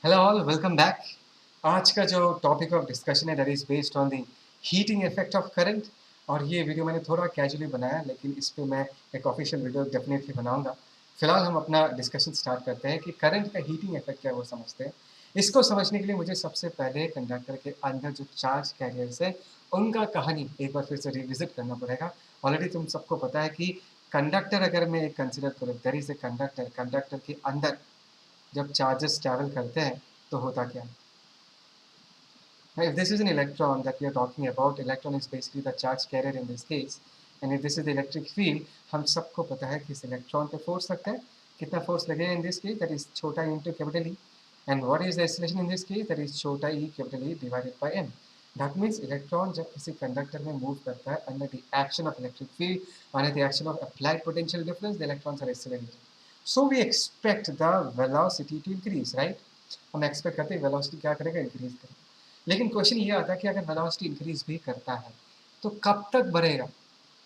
Hello all, welcome back. आज का जो टॉपिक ऑफ डिस्कशन है that is based on the heating effect of current. और ये वीडियो मैंने थोड़ा कैजुअली बनाया, लेकिन इस पे मैं एक ऑफिशियल वीडियो डेफिनेटली बनाऊंगा। फिलहाल हम अपना डिस्कशन स्टार्ट करते हैं कि करंट का हीटिंग इफेक्ट क्या है वो समझते हैं। इसको समझने के लिए मुझे सबसे पहले कंडक्टर के अंदर जो चार्ज कैरियर्स है उनका कहानी एक बार फिर से रिविजिट करना पड़ेगा। ऑलरेडी तुम सबको पता है कि कंडक्टर अगर मैं एक कंसिडर करूँ, there is a conductor, conductor के अंदर जब चार्जेस ट्रैवल करते हैं तो होता क्या है। Now, if this is an electron that we are talking about, electron is basically the charge carrier in this case, and if this is the electric field, हम सबको पता है कि इस इलेक्ट्रॉन पे फोर्स लगता है। कितना फोर्स लगेगा in this case, that is छोटा e into capital E. And what is the acceleration in this case, that is छोटा e capital E divided by m. That means electron जब किसी conductor में move करता है under the action of electric field, under the action of applied potential difference, the electrons are accelerated. So we expect the velocity to increase, right. हम expect करते हैं velocity क्या करेगा, इंक्रीज करेगा। लेकिन क्वेश्चन ये आता है कि अगर वेलोसिटी इंक्रीज भी करता है तो कब तक बढ़ेगा,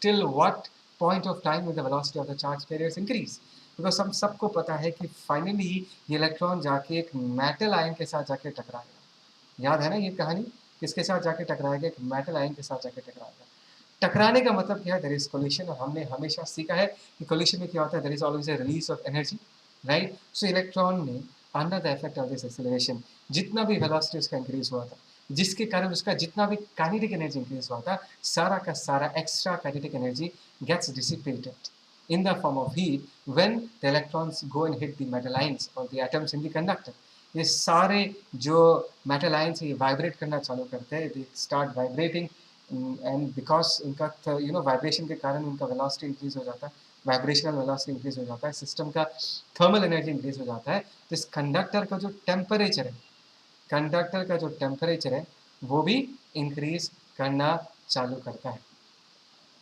till what point of time with the velocity of the charge carriers increase. Because हम सबको पता है कि फाइनली ये इलेक्ट्रॉन जाके एक मेटल आयन के साथ जाके टकराएगा। याद है ना ये कहानी, किसके साथ जाके टकराएगा, एक मेटल आयन के साथ जाके टकराएगा। टकराने का मतलब क्या है, देयर इज कोलिशन। और हमने हमेशा सीखा है कि कोलिशन में क्या होता है, there is always a release of energy, right. So electron ने under the effect of this acceleration, जितना भी वेलोसिटी उसका इंक्रीज हुआ था, जिसके कारण उसका जितना भी काइनेटिक एनर्जी इंक्रीज हुआ था, सारा का सारा extra kinetic energy gets dissipated in the form of heat when the electrons go and hit the metal ions or the atoms in the conductor. ये सारे जो मेटल आयंस ये वाइब्रेट करना चालू करते हैं, they start vibrating. And because इनका vibration के कारण इनका वेलोसिटी इंक्रीज हो जाता है, वाइब्रेशनल वेलोसिटी इंक्रीज हो जाता है, सिस्टम का थर्मल एनर्जी इंक्रीज हो जाता है। तो इस कंडक्टर का जो टेम्परेचर है, कंडक्टर का जो टेम्परेचर है वो भी इंक्रीज करना चालू करता है,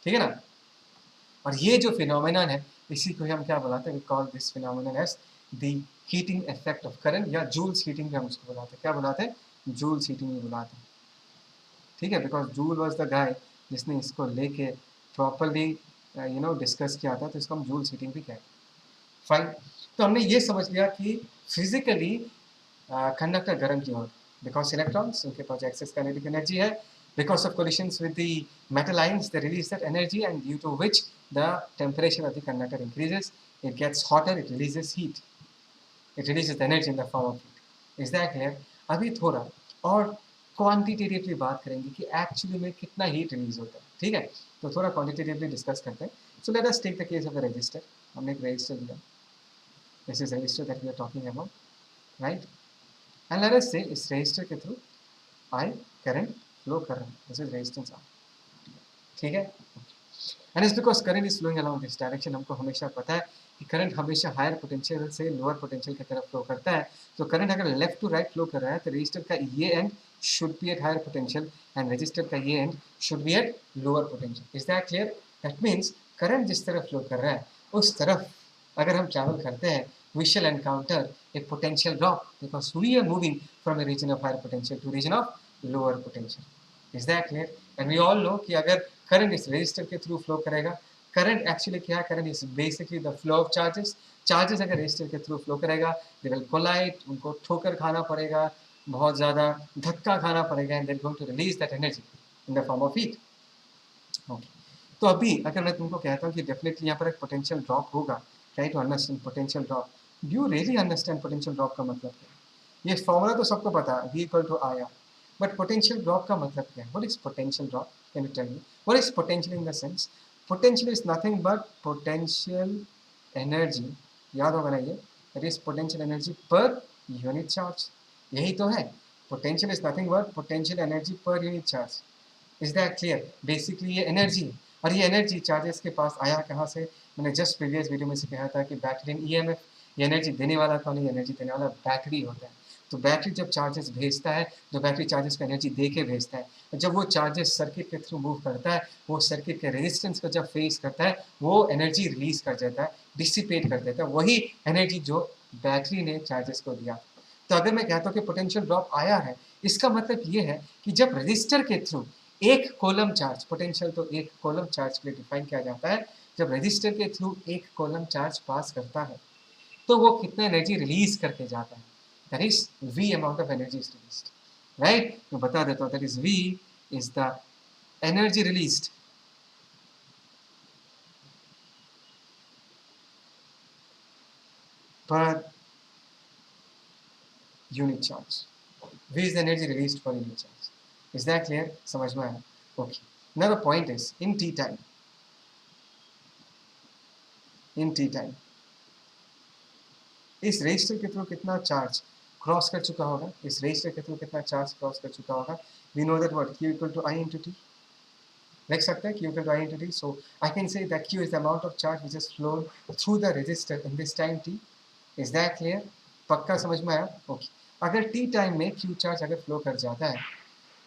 ठीक है ना। और ये जो फिनोमेनन है इसी को हम क्या बुलाते हैं, we call this phenomenon as the heating effect of current, या जूल्स हीटिंग भी हम उसको बुलाते हैं। क्या बुलाते हैं, जूल्स हीटिंग भी बुलाते हैं, ठीक है। Because joule was the guy जिसने इसको लेके प्रॉपरली डिस्कस किया था, तो इसको हम जूल्स हीटिंग भी कहते हैं। फाइन। तो हमने ये समझ लिया कि फिजिकली कंडक्टर गर्म क्यों होता है, बिकॉज इलेक्ट्रॉन्स उनके पास एक्सेस काइनेटिक एनर्जी है, because of collisions with the metal ions they release that energy, and due to which the temperature of the conductor increases, it gets hotter, it releases heat, it releases the energy in the form of heat. Is that clear? अभी थोड़ा और quantitatively बात करेंगे कि actually में कितना heat release होता है, ठीक है। तो थोड़ा क्वांटिटेटिवली डिस्कस करते हैं। So let us take the case of the resistor. हमने एक रजिस्टर लिया, this is resistor that we are talking about, right. And let us say इस रजिस्टर के थ्रू आई करंट फ्लो कर रहा है, दिस इज रेजिस्टेंस आर, ठीक है। And is because current is flowing along this direction. हमको हमेशा पता है कि करंट हमेशा हायर पोटेंशियल से लोअर पोटेंशियल की तरफ फ्लो करता है। तो करंट अगर लेफ्ट टू राइट फ्लो कर रहा है तो रजिस्टर का ये end should be at higher potential and resistor का ये end should be at lower potential. Is that clear? That means current जिस तरफ फ्लो कर रहा है उस तरफ अगर हम ट्रैवल करते हैं, we shall encounter a potential drop because we are moving from a region of higher potential to region of lower potential. Is that clear? And we all know कि अगर current इस resistor के through flow करेगा, current actually क्या है, current is basically the flow of charges. charges अगर resistor के through flow करेगा, they will collide, उनको ठोकर खाना पड़ेगा, बहुत ज़्यादा धक्का खाना पड़ेगा, and they're going to release that energy in the form of heat. Okay. तो अभी अगर मैं तुमको कहता हूँ कि डेफिनेटली यहाँ पर एक पोटेंशियल ड्रॉप होगा, try to understand potential drop. Do you really understand potential drop का मतलब क्या है? ये फॉर्मूला तो सबको पता है, V equal to I R, but potential drop का मतलब क्या है? What is potential drop? Can you tell me what is potential in the sense? Potential is nothing but potential energy, याद होगा ना ये, that is potential energy per unit charge. यही तो है, potential is nothing but potential energy per unit charge. Is that clear? Basically ये energy है, और ये एनर्जी चार्जेस के पास आया कहाँ से? मैंने जस्ट प्रीवियस वीडियो में से कहा था कि बैटरी इन ईएमएफ, ये एनर्जी देने वाला कौन है? एनर्जी देने वाला बैटरी होता है। तो बैटरी जब चार्जेस भेजता है तो बैटरी चार्जेस को एनर्जी दे के भेजता है। जब वो चार्जेस सर्किट के थ्रू मूव करता है, वो सर्किट के रेजिस्टेंस को जब फेस करता है वो एनर्जी रिलीज कर देता है, डिसिपेट कर देता है, वही एनर्जी जो बैटरी ने चार्जेस को दिया। तो अगर मैं कहता हूँ कि पोटेंशियल ड्रॉप आया है, इसका मतलब ये है कि जब रजिस्टर के थ्रू एक कॉलम चार्ज, पोटेंशियल तो एक कॉलम चार्ज के लिए डिफाइन किया जाता है, जब रजिस्टर के थ्रू एक कॉलम चार्ज पास करता है तो वो कितना एनर्जी रिलीज करके जाता है, that is V amount of energy is released, right. मैं बता देता हूँ, that is V is the energy released पर unit charge. V is the energy released for unit charge. Is that clear? समझ में आया? Okay. Now the point is, in T time, इस resistor के थ्रू कितना चार्ज क्रॉस कर चुका होगा, इस रेजिस्टर के थ्रू कितना चार्ज क्रॉस कर चुका होगा। We know that what Q equal to I into T. लिख सकते हैं Q equal to I into T. So I can say that Q is the amount of charge which has flown through the resistor in this time T. Is that clear? पक्का समझ में आया? Okay. अगर T time में Q charge अगर flow कर जाता है,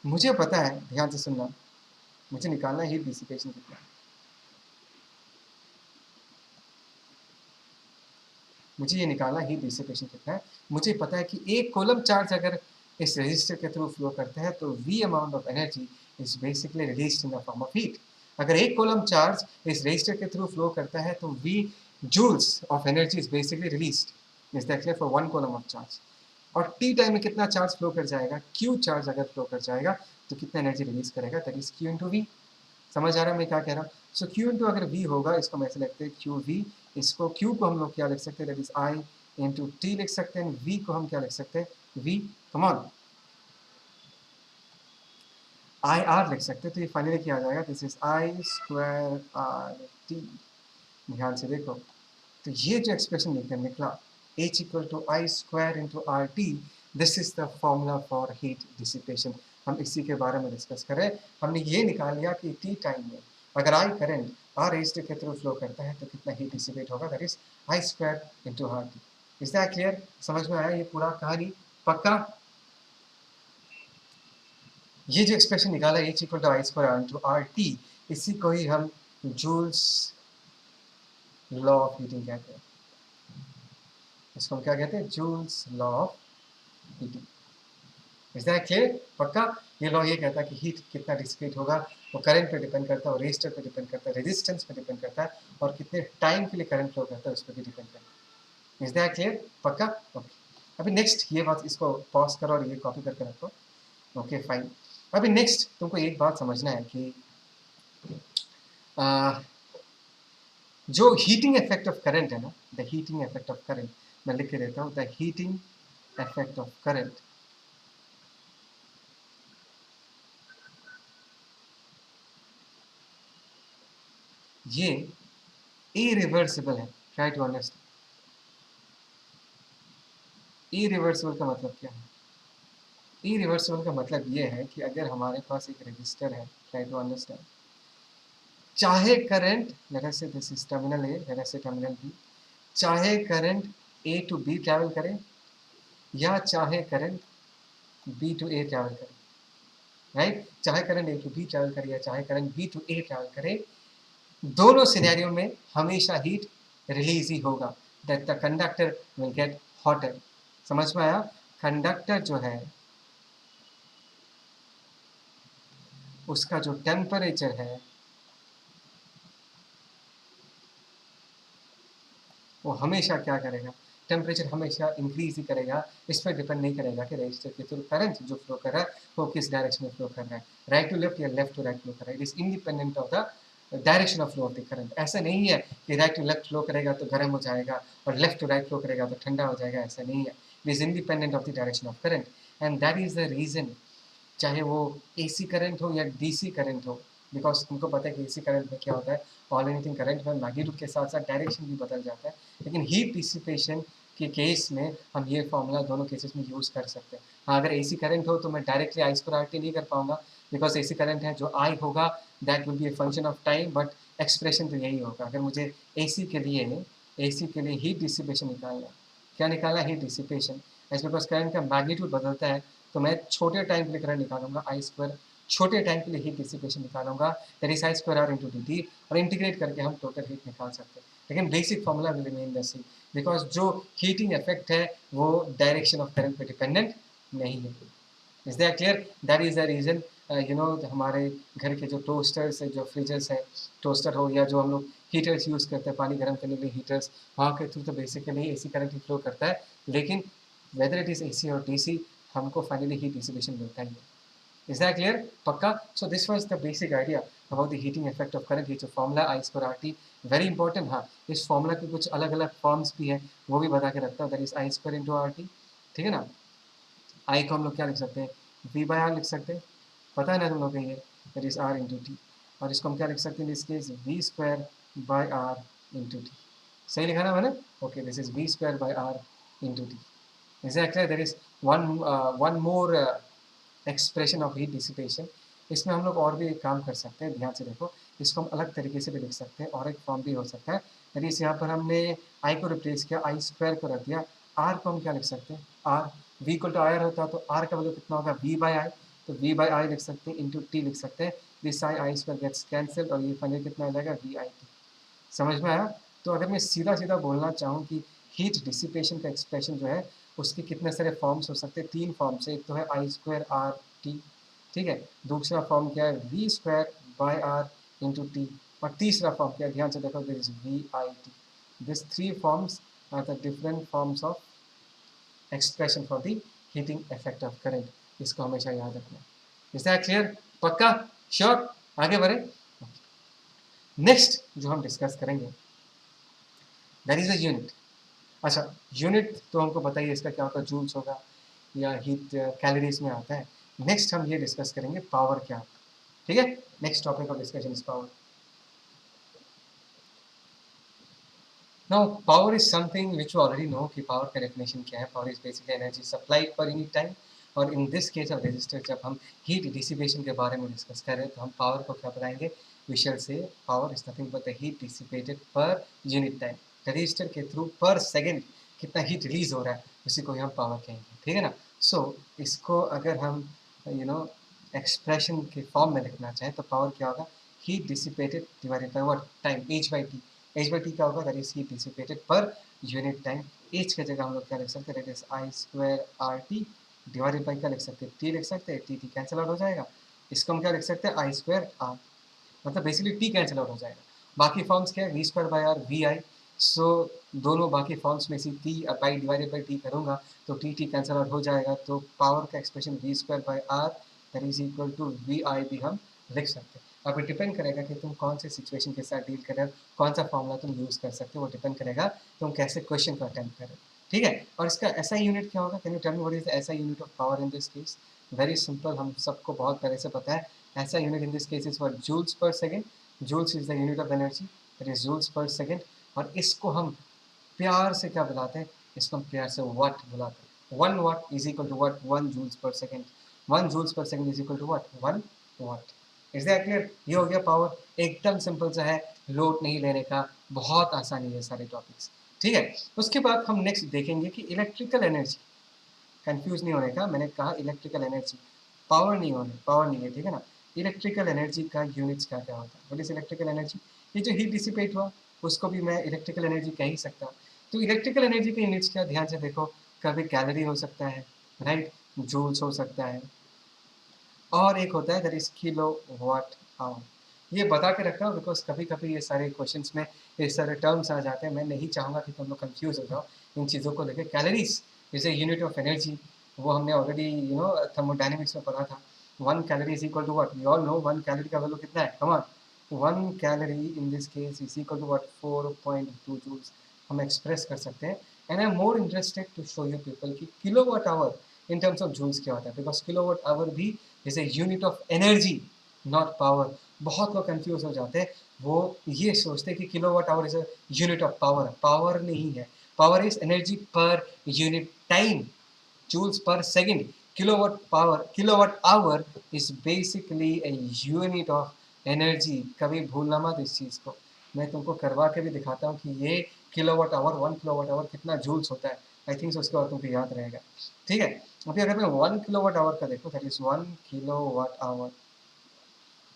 मुझे पता है, ध्यान से सुनना, मुझे निकालना हीट डिसिपेशन कितना है। मुझे ये निकालना हीट डिसिपेशन कितना है। मुझे पता है कि एक कूलम चार्ज अगर इस रेजिस्टर के थ्रू फ्लो करता है तो V amount of energy is basically released in the form of heat. अगर एक कूलम चार्ज इस रेजिस्टर के थ्रू फ्लो करता है तो V joules of energy is basically released. Is that clear for one coulomb of charge. और T time में कितना चार्ज फ्लो कर जाएगा, Q चार्ज अगर फ्लो कर जाएगा तो कितना एनर्जी रिलीज करेगा, that is Q into V. समझ आ रहा है मैं क्या कह रहा हूँ? सो Q इंटू अगर V होगा, इसको हम ऐसे लिखते हैं QV, इसको Q को हम लोग क्या लिख सकते हैं, that is I into T लिख सकते हैं, V को हम क्या लिख सकते हैं, V, कम ऑन, IR लिख सकते हैं। तो ये फाइनली क्या आ जाएगा, this is I square RT। ध्यान से देखो, तो ये जो एक्सप्रेशन निकला H equal to I square into RT, this is the formula for heat dissipation. हम इसी के बारे में डिस्कस करें। हमने ये निकाल लिया कि टी टाइम में अगर I करंट R रेजिस्टर के थ्रू फ्लो करता है तो कितना हीट डिसिपेट होगा, that is I square into RT। Is that clear? समझ में आया ये पूरा कहानी? पक्का? ये जो एक्सप्रेशन निकाला H equal to I square into RT, इसी को ही हम जूल्स लॉ ऑफ हीटिंग कहते हैं। इसको हम क्या कहते हैं, joules law of heating. Is that clear? पक्का? ये लॉ ये कहता है कि हीट कितना डिसिपेट होगा वो करंट पे डिपेंड करता है, और रेजिस्टर पे डिपेंड करता है, रेजिस्टेंस पे डिपेंड करता है, और कितने टाइम के लिए करंट फ्लो करता है उस पर भी डिपेंड करता है। Is that clear? पक्का? ओके। अभी नेक्स्ट ये बात, इसको पॉज करो और ये कॉपी करके रखो। Okay fine. अभी नेक्स्ट तुमको एक बात समझना है कि जो हीटिंग इफेक्ट ऑफ करंट है ना, the heating effect of current, मैं लिख के देता हूँ, the heating effect of current ये इरिवर्सिबल है। Try to understand. इरिवर्सिबल का मतलब क्या है? इरिवर्सिबल का मतलब ये है कि अगर हमारे पास एक रजिस्टर है, ट्राई टू अंडरस्टैंड, चाहे current, let us say this is terminal A, let us say terminal B, चाहे current A to B travel करे या चाहे current B to A travel करे, राइट? चाहे current A to B travel करे या चाहे current B to A travel करे, दोनों सिनेरियो में हमेशा हीट रिलीज ही होगा, that the conductor will get hotter. समझ में आया? कंडक्टर जो है उसका जो टेम्परेचर है वो हमेशा क्या करेगा, टेम्परेचर हमेशा इंक्रीज ही करेगा। इस पर डिपेंड नहीं करेगा कि रजिस्टर के थ्रू करंट जो फ्लो कर रहा है वो किस डायरेक्शन में फ्लो कर रहा है, राइट टू लेफ्ट या लेफ्ट टू राइट फ्लो कर रहा है। It is independent of the direction of flow of the current. ऐसा नहीं है कि राइट टू लेफ्ट फ्लो करेगा तो गर्म हो जाएगा और लेफ्ट टू राइट फ्लो करेगा तो ठंडा हो जाएगा, ऐसा नहीं है। It is independent of the direction of current, and that is the reason, चाहे वो AC करंट हो या DC करंट हो, बिकॉज तुमको पता है कि AC करंट में क्या होता है, ऑल्टरनेटिंग करंट में मैग्नीट्यूड के साथ साथ डायरेक्शन भी बदल जाता है। लेकिन हीट डिसिपेशन के केस में हम ये फॉर्मूला दोनों केसेस में यूज़ कर सकते हैं। हाँ, अगर AC करंट हो तो मैं डायरेक्टली I स्क्वायर RT नहीं कर पाऊंगा, बिकॉज AC करंट है, जो I होगा that will B a function of time, but expression तो यही होगा। अगर मुझे AC के लिए हीट डिसिपेशन निकालना, क्या निकालना, heat dissipation, as because current का मैग्नीट्यूड बदलता है तो मैं छोटे टाइम के लिए करंट निकालूंगा I स्क्वायर, छोटे टाइम के लिए हीट डिसिपेशन निकालूंगा, that is I square R into dt, और इंटीग्रेट करके हम टोटल हीट निकाल सकते हैं। लेकिन basic formula will remain the same, because जो हीटिंग इफेक्ट है वो डायरेक्शन ऑफ करंट पे डिपेंडेंट नहीं है। Is that clear? That is the reason, you know, हमारे घर के जो टोस्टर्स है, जो फ्रिजर्स है, टोस्टर हो या जो हम लोग हीटर्स यूज़ करते हैं पानी गर्म करने के लिए हीटर्स, वहाँ के थ्रू तो बेसिकली AC करंट ही फ्लो करता है, लेकिन वेदर इट इज AC और DC, हमको फाइनली हीट डिसिपेशन मिलता ही है। Is that clear? पक्का? So this was the basic idea about the heating effect of current. ये जो फॉर्मूला I²RT वेरी इंपॉर्टेंट। हाँ, इस फॉर्मूला के कुछ अलग अलग फॉर्म्स भी है, वो भी बता के रखता हूँ। दैट इज I² × RT, ठीक है ना। आई को हम लोग क्या लिख सकते हैं, V/R लिख सकते हैं, पता है ना तुम लोग को ये, दैट इज R × T। और इसको हम क्या लिख सकते हैं, दिस केस V²/R × T। सही लिखा ना मैंने? Okay, this is V²/R × T। Is that clear? There is one more expression of heat dissipation. इसमें हम लोग और भी एक काम कर सकते हैं, ध्यान से देखो। इसको हम अलग तरीके से भी लिख सकते हैं, और एक फॉर्म भी हो सकता है। दैट इज यहाँ पर हमने आई को रिप्लेस किया, I² को रख दिया। आर को हम क्या लिख सकते हैं, आर, V को आर होता तो आर का वैल्यू कितना होगा, V/I। तो V/I लिख सकते हैं, इंटू टी लिख सकते हैं। दिस I² गेट्स कैंसिल्ड, और ये फाइनली कितना आ जाएगा, VIT। समझ में आया? तो अगर मैं सीधा सीधा बोलना चाहूँ कि हीट डिसिपेशन का एक्सप्रेशन जो है, उसके कितने सारे फॉर्म्स हो सकते हैं, 3 फॉर्म्स है। एक तो है I²RT, ठीक है। दूसरा फॉर्म क्या है, V²/R × T। और तीसरा फॉर्म क्या है, ध्यान से देखो, this is VIT। This 3 forms are the different forms of expression for the heating effect of current. इसको हमेशा याद रखना। Is that clear? पक्का? श्योर? आगे बढ़े। नेक्स्ट जो हम डिस्कस करेंगे, दैट इज अ यूनिट। अच्छा, यूनिट तो हमको पता ही है इसका क्या होता है, जूल्स होगा या हीट कैलोरीज में आता है। नेक्स्ट हम ये डिस्कस करेंगे पावर क्या होता है, ठीक है। Next topic of discussion is power. Now power is something which you already know कि पावर का डेफिनेशन क्या है। Power is basically energy supplied per unit time. और in this case of resistor, जब हम हीट डिसिपेशन के बारे में डिस्कस कर रहे हैं, तो हम पावर को क्या बताएंगे, वी शैल से power is nothing but the heat dissipated पर यूनिट टाइम। रजिस्टर के थ्रू पर सेकेंड कितना हीट रिलीज हो रहा है, उसी को ही हम पावर कहेंगे, ठीक है ना। सो इसको अगर हम एक्सप्रेशन के फॉर्म में लिखना चाहें, तो पावर क्या होगा, heat dissipated divided by what, time, H/T। H/T क्या होगा, दैट इज हीट डिसिपेटेड पर यूनिट टाइम। H की जगह हम लोग क्या लिख सकते हैं, that is I²RT divided by क्या लिख सकते हैं, T लिख सकते हैं। T कैंसिल आउट हो जाएगा। इसको हम क्या लिख सकते हैं, I²R, मतलब बेसिकली T कैंसिल आउट हो जाएगा। बाकी फॉर्म्स क्या है, V²/R, VI। सो दोनों बाकी फॉर्म्स में से T by divided by T करूँगा, तो T कैंसिल आउट हो जाएगा। तो पावर का expression V²/R that is equal to VI भी हम लिख सकते हैं। अब डिपेंड करेगा कि तुम कौन से सिचुएशन के साथ डील कर रहे हो, कौन सा फॉर्मूला तुम यूज़ कर सकते हो, वो डिपेंड करेगा तुम कैसे क्वेश्चन को अटेम्प्ट कर रहे हो, ठीक है। और इसका ऐसा यूनिट क्या होगा, can you tell me what is the SI unit of power in this case. Very simple, हम सबको बहुत पहले से पता है। SI unit in this case is for joules per second. Joules is the unit of energy, that is joules per second. और इसको हम प्यार से क्या बुलाते हैं, इसको हम प्यार से वाट बुलाते हैं। 1 watt is equal to what, 1 joules per second. 1 joules per second is equal to what, 1 watt. Is that clear? ये हो गया पावर। एकदम सिंपल सा है, लोड नहीं लेने का, बहुत आसानी है सारे टॉपिक्स, ठीक है। उसके बाद हम नेक्स्ट देखेंगे कि इलेक्ट्रिकल एनर्जी, कंफ्यूज नहीं होने का, मैंने कहा इलेक्ट्रिकल एनर्जी, पावर नहीं होने, पावर नहीं है, ठीक है ना। इलेक्ट्रिकल एनर्जी का यूनिट्स क्या क्या होता है, व्हाट इज इलेक्ट्रिकल एनर्जी। ये जो हीट डिसिपेट हुआ, उसको भी मैं इलेक्ट्रिकल एनर्जी कह ही सकता हूँ। तो इलेक्ट्रिकल एनर्जी के यूनिट्स क्या, ध्यान से देखो, कभी कैलोरी हो सकता है, राइट, जूल्स हो सकता है, और एक होता है that is kilowatt hour. ये बता के रखा हूँ बिकॉज कभी कभी ये सारे क्वेश्चंस में ये सारे टर्म्स आ जाते हैं। मैं नहीं चाहूँगा कि तुम लोग कंफ्यूज हो जाओ इन चीज़ों को लेकर। Calories is a unit of energy, वो हमने ऑलरेडी थर्मोडायनेमिक्स में पढ़ा था। 1 calorie is equal to what, we all know 1 calorie का वैल्यू कितना है, come on. 1 calorie in this case is equal to what, 4.2 joules. हम एक्सप्रेस कर सकते हैं। And I am more interested to show you people कि kilowatt hour in terms of joules क्या होता है, बिकॉज किलोवाट आवर भी is a unit of energy, not power. बहुत लोग कंफ्यूज हो जाते हैं, वो ये सोचते हैं कि kilowatt our is a unit of power. Power नहीं है, power is energy per unit time, joules per second. Kilowatt hour is basically a unit of energy। कभी भूलना मत इस चीज़ को, मैं तुमको करवा के भी दिखाता हूँ कि ये किलोवाट आवर, 1 किलोवाट आवर कितना जूल्स होता है। आई थिंक उसके बाद तुमको याद रहेगा, ठीक है। अभी अगर मैं 1 किलोवाट आवर का देखो, दैट इज 1 किलोवाट आवर,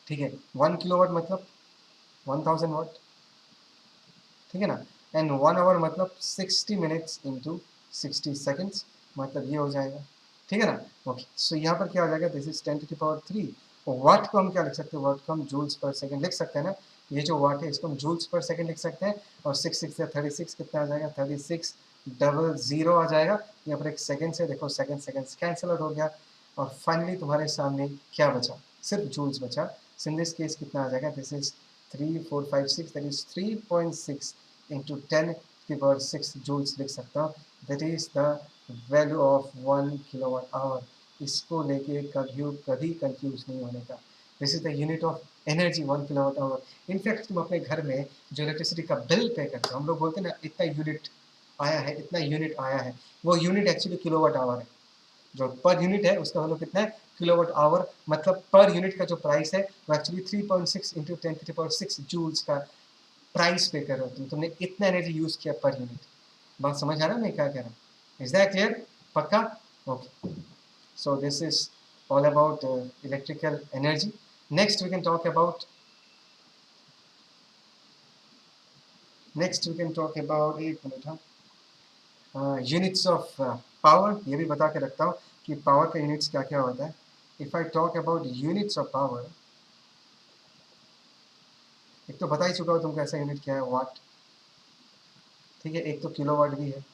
ठीक है। 1 किलोवाट मतलब 1000 वाट, ठीक है ना। एंड 1 आवर मतलब 60 मिनट्स इंटू 60 सेकेंड्स, मतलब ये हो जाएगा, ठीक है ना। ओके, सो यहाँ पर क्या हो जाएगा, दिस इज 10⁻³ वाट को हम क्या लिख सकते हैं, वाट को हम जूल्स पर सेकेंड लिख सकते हैं ना। ये जो वाट है इसको हम जूल्स पर सेकेंड लिख सकते हैं। और 6 6 36 कितना आ जाएगा, 36 डबल ज़ीरो आ जाएगा। यहाँ पर एक सेकेंड से देखो, सेकेंड कैंसिल आउट हो गया और फाइनली तुम्हारे सामने क्या बचा, सिर्फ जूल्स बचा। इन दिस केस कितना आ जाएगा, this is 3 4 5 6, that is 3.6 into 10⁻6 joules लिख सकता हूँ। That is the value of 1 kilowatt hour. इसको लेके कभी कंफ्यूज नहीं होने का। This is the unit of energy, 1 kilowatt hour. In fact तुम अपने घर में जो इलेक्ट्रिसिटी का बिल पे करते हो, हम लोग बोलते हैं ना इतना यूनिट आया है, इतना यूनिट आया है, वो यूनिट एक्चुअली किलोवाट आवर है। जो पर यूनिट है उसका मतलब कितना है, किलोवाट आवर। मतलब पर यूनिट का जो प्राइस है वो एक्चुअली 3.6 इंटू 10⁻6 जूल्स का प्राइस पे कर रहे हो तुमने इतना एनर्जी यूज किया पर यूनिट। बात समझ आ रहा है मैं क्या कह रहा हूँ? Is that clear? पक्का? Okay, so this is all about electrical energy. Next we can talk about एक मिनट, हाँ, यूनिट्स ऑफ पावर। ये भी बता के रखता हूँ कि पावर का यूनिट्स क्या क्या होता है। If I talk about units of power, एक तो बता ही चुका हूँ तुमको ऐसा यूनिट क्या है, वाट। ठीक है, एक तो किलोवाट भी है,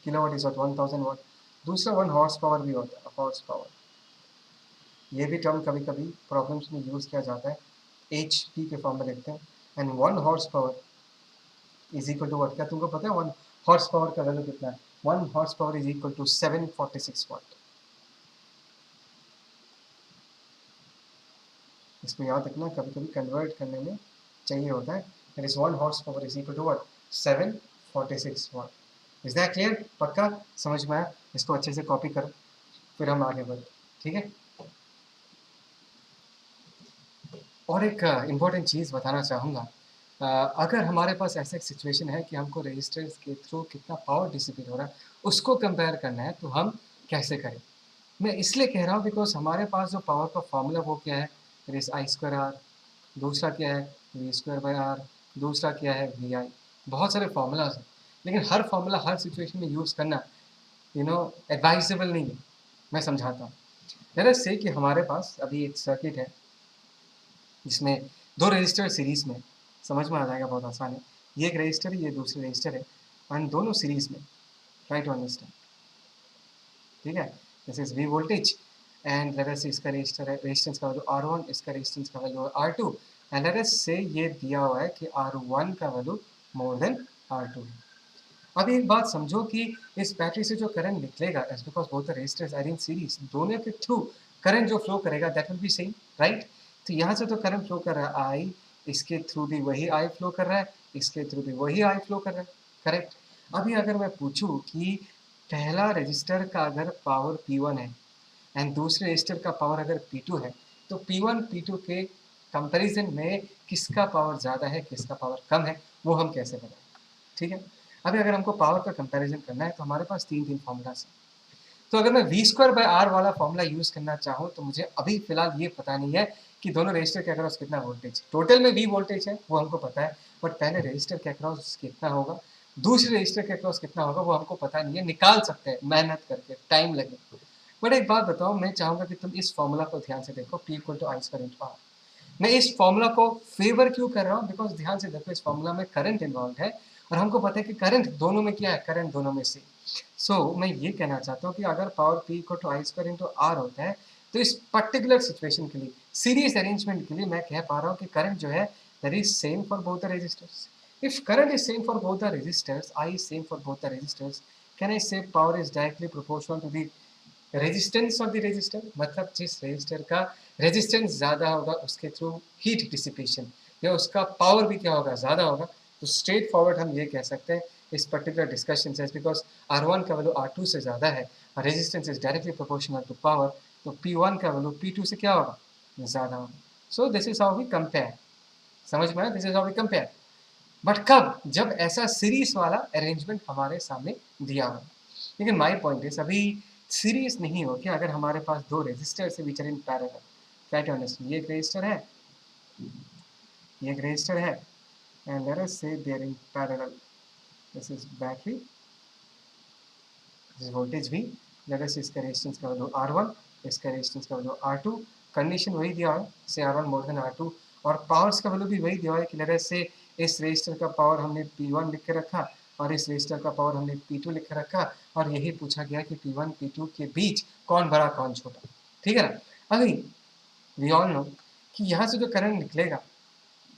किलोवाट इज 1000 वाट। दूसरा 1 हॉर्स पावर भी होता है, हॉर्स पावर। ये भी टर्म कभी कभी प्रॉब्लम्स में यूज किया जाता है, HP के फॉर्म में लिखते हैं। And 1 horse power is equal to what? क्या तुमको पता है 1 हॉर्स पावर का वैल्यू कितना है? 1 horse power is equal to 746 watt. इसको याद रखना, कभी कभी कन्वर्ट करने में चाहिए होता है। That is 1 horse power is equal to what? 746 watt. Is that clear? पक्का समझ में आया? इसको अच्छे से कॉपी करो, फिर हम आगे बढ़ते। ठीक है, और एक इम्पॉर्टेंट चीज़ बताना चाहूँगा। अगर हमारे पास ऐसा एक सिचुएशन है कि हमको रजिस्टर्स के थ्रू कितना पावर डिसिपेट हो रहा है, उसको कंपेयर करना है, तो हम कैसे करें? मैं इसलिए कह रहा हूँ बिकॉज हमारे पास जो पावर का फॉर्मूला वो क्या है, इट इज़ I²R। दूसरा क्या है, V²/R। दूसरा क्या है, VI। बहुत सारे फार्मूलाज हैं, लेकिन हर फार्मूला हर सिचुएशन में यूज़ करना एडवाइजेबल नहीं है। मैं समझाता हूँ। लेट्स से कि हमारे पास अभी एक सर्किट है जिसमें दो रजिस्टर सीरीज में, समझ में आ जाएगा, बहुत आसान है। ये एक रजिस्टर है, ये दूसरी रजिस्टर है, एंड दोनों सीरीज में। Try to understand. ठीक है, this is V voltage and let us say इसका रजिस्टर है, रेजिस्टेंस का वैल्यू R1, इसका रेजिस्टेंस का वैल्यू है R2, एंड लेट अस से ये दिया हुआ है कि R1 का वैल्यू मोर देन R2 है। अब एक बात समझो कि इस बैटरी से जो करंट निकलेगा, as because both the resistors are in series, दोनों के थ्रू करंट जो फ्लो करेगा that will be same, right? तो यहाँ से तो करंट फ्लो कर रहा है I, इसके थ्रू भी वही I फ्लो कर रहा है, इसके थ्रू भी वही I फ्लो कर रहा है, करेक्ट? अभी अगर मैं पूछूं कि पहला रजिस्टर का अगर पावर P1 है एंड दूसरे रजिस्टर का पावर अगर P2 है, तो P1 P2 के कंपैरिजन में किसका पावर ज़्यादा है, किसका पावर कम है, वो हम कैसे बताएं? ठीक है, अभी अगर हमको पावर का कंपैरिजन करना है तो हमारे पास तीन फॉर्मूलाज हैं। तो अगर मैं V²/R वाला फॉर्मूला यूज़ करना चाहूँ तो मुझे अभी फिलहाल ये पता नहीं है कि दोनों रजिस्टर के अक्रॉस कितना वोल्टेज, टोटल में V वोल्टेज है वो हमको पता है, बट पहले रजिस्टर के अक्रॉस कितना होगा, दूसरे रजिस्टर के अक्रॉस कितना होगा, वो हमको पता नहीं है। निकाल सकते हैं मेहनत करके, टाइम लगे। बट एक बात बताओ, मैं चाहूँगा कि तुम इस फॉर्मूला को ध्यान से देखो, P = I²/R। मैं इस फॉर्मूला को फेवर क्यों कर रहा हूँ, बिकॉज ध्यान से देखो, इस फॉर्मूला में करंट इन्वॉल्व है और हमको पता है कि करंट दोनों में क्या है, करंट दोनों में से। मैं ये कहना चाहता हूँ कि अगर पावर P = I²/R होता है, तो इस पर्टिकुलर सिचुएशन के लिए, सीरीज अरेंजमेंट के लिए, मैं कह पा रहा हूँ कि करंट जो है that is same for both the resistors. If current is same for both the resistors, I is same for both the resistors, can I say power is directly proportional to the resistance of the resistor? मतलब जिस resistor का resistance ज़्यादा होगा उसके through heat dissipation या उसका power भी क्या होगा, ज़्यादा होगा। तो स्ट्रेट फॉरवर्ड हम ये कह सकते हैं इस पर्टिकुलर डिस्कशन से, बिकॉज R1 का वैल्यू R2 से ज़्यादा है और resistance is directly proportional to power, तो P1 का वैल्यू P2 से क्या होगा, ज़्यादा होगा। So this is how we compare. समझ में आया? This is how we compare. But कब? जब ऐसा सीरीज वाला अरेंजमेंट हमारे सामने दिया हो। लेकिन माय पॉइंट इज अभी सीरीज नहीं हो क्या, अगर हमारे पास दो resistor say which are in parallel, try to understand. ये एक रेजिस्टर है, ये एक रेजिस्टर है, and let us say they are in parallel. This is battery, this is voltage V। Let us इसका रेजिस्टेंस का वैल्यू R1, इसका resistance का वैल्यू R2। कंडीशन वही दिया है, से R1 मोर देन R2, और पावर्स का वैल्यू भी वही दिया है कि लेट अस से इस रेजिस्टर का पावर हमने P1 लिख के रखा और इस रेजिस्टर का पावर हमने P2 लिख रखा और यही पूछा गया कि P1 P2 के बीच कौन बड़ा कौन छोटा, ठीक है ना। अभी वी ऑल नो कि यहाँ से जो करंट निकलेगा,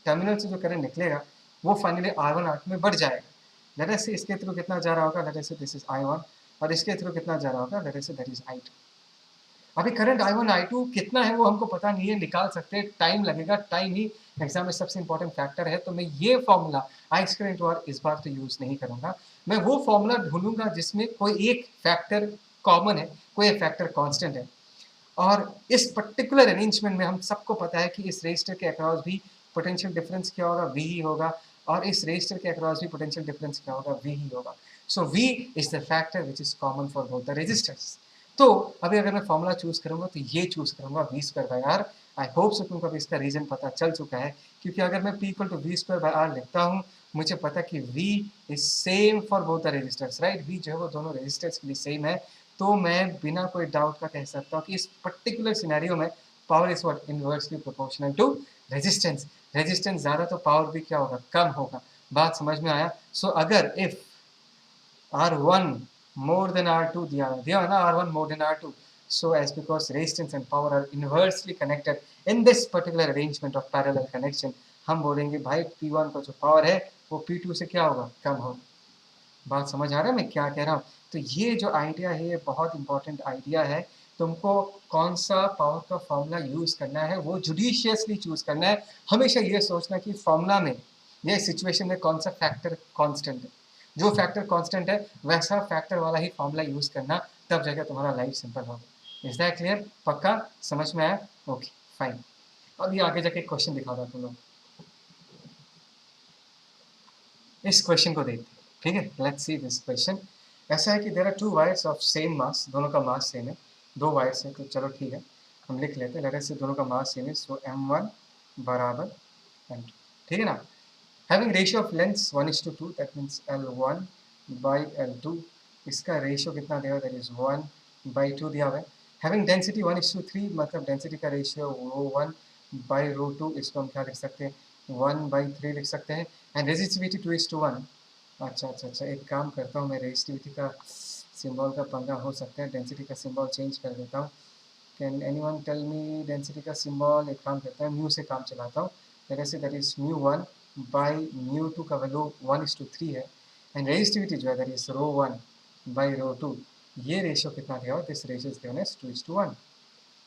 टर्मिनल से जो करंट निकलेगा वो फाइनली R1 R2 में बढ़ जाएगा। लेट अस से इसके थ्रू कितना जा रहा होगा, late us say this is I1 और इसके थ्रू कितना जा रहा होगा, late us say that is I2। अभी करंट I1 I2 कितना है वो हमको पता नहीं है, निकाल सकते हैं, टाइम लगेगा, टाइम ही एग्जाम में सबसे इंपॉर्टेंट फैक्टर है। तो मैं ये formula I square into R इस बार तो यूज नहीं करूंगा, मैं वो फॉर्मूला ढूंढूंगा जिसमें कोई एक फैक्टर कॉमन है, कोई एक फैक्टर कांस्टेंट है। और इस पर्टिकुलर अरेंजमेंट में हम सबको पता है कि इस रेजिस्टर के अक्रॉस भी पोटेंशियल डिफरेंस क्या होगा, V ही होगा, और इस रेजिस्टर के अक्रॉस भी पोटेंशियल डिफरेंस क्या होगा, V ही होगा। So V is the factor which is common for both the resistors. तो अभी अगर मैं फॉर्मूला चूज करूंगा तो ये चूज करूंगा V square by R. I hope so तुमको अभी इसका रीजन पता चल चुका है, क्योंकि अगर मैं P equal to V square by R लिखता हूँ, मुझे पता कि V is same for both the resistors, right. V जो है वो दोनों रेजिस्टर्स के लिए सेम है। तो मैं बिना कोई डाउट का कह सकता हूँ कि इस पर्टिकुलर सिनेरियो में power is what, inversely proportional to resistance. Resistance ज़्यादा तो पावर भी क्या होगा, कम होगा। बात समझ में आया। सो अगर if R1 more than R2 दिया ना, R1 more than R2, so as because resistance and power are inversely connected in this particular arrangement of parallel connection, हम बोलेंगे भाई P1 का जो पावर है वो P2 से क्या होगा, कम होगा। बात समझ आ रहा है मैं क्या कह रहा हूँ। तो ये जो आइडिया है ये बहुत इंपॉर्टेंट आइडिया है। तुमको कौन सा पावर का फॉर्मूला यूज करना है वो जुडिशियसली चूज करना है। हमेशा ये सोचना कि फॉर्मूला में ये सिचुएशन में कौन सा फैक्टर कांस्टेंट है, जो फैक्टर कांस्टेंट है वैसा फैक्टर वाला ही फॉर्मूला यूज करना, तब जाकर तुम्हारा लाइफ सिंपल होगा। इज दैट क्लियर, पक्का समझ में आया, ओके फाइन। अब ये आगे जाके क्वेश्चन दिखा रहा तुम लोग, इस क्वेश्चन को देखते हैं, ठीक है। Let's see this question. ऐसा है कि there are two wires of same mass, दोनों का मास सेम है, दो वायर्स हैं, तो चलो ठीक है हम लिख लेते हैं। लेट अस से दोनों का मास सेम है, सो m1 बराबर m2, ठीक है ना। Having ratio of lengths 1:2, that means L1 by L2, इसका रेशियो कितना दिया हुआ, दैट इज 1/2 दिया हुआ है। हैविंग डेंसिटी 1:3, मतलब डेंसिटी का रेशियो ρ1 बाई ρ2, इसको हम क्या लिख सकते हैं, 1/3 लिख सकते हैं। And resistivity 2:1। अच्छा, एक काम करता हूँ मैं, रेजिस्टिविटी का सिंबल का पंगा हो सकता है, डेंसिटी का सिंबल चेंज कर देता हूँ। Can anyone tell me density का सिंबल, एक काम करता है म्यू से काम चलाता हूँ। जैसे दैट इज μ1 बाई μ2 का वैल्यू 1:3 है। एंड रेजिस्टिविटी जो है दैट इज ρ1 बाई ρ2, ये रेशियो कितना दिया हुआ, this ratio is given as 2:1,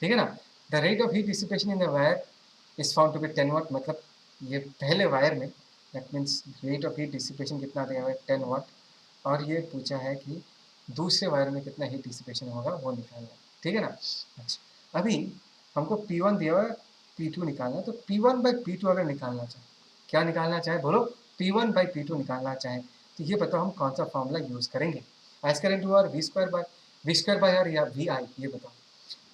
ठीक है ना। The rate of heat dissipation in the wire is found to be 10 watt, मतलब ये पहले वायर में, that means rate of heat dissipation कितना दिया हुआ है, 10 वाट। और ये पूछा है कि दूसरे वायर में कितना हीट डिसिपेशन होगा वो निकालना है, ठीक है ना। अच्छा, अभी हमको P1 दिया हुआ है, P2 निकालना है। तो P1 बाई P2 अगर निकालना चाहे, क्या निकालना चाहे बोलो, P1 बाई P2 निकालना चाहे, तो ये बताओ हम कौन सा फॉर्मूला यूज करेंगे, I square into R, V square by R, या वी आई, ये बताओ।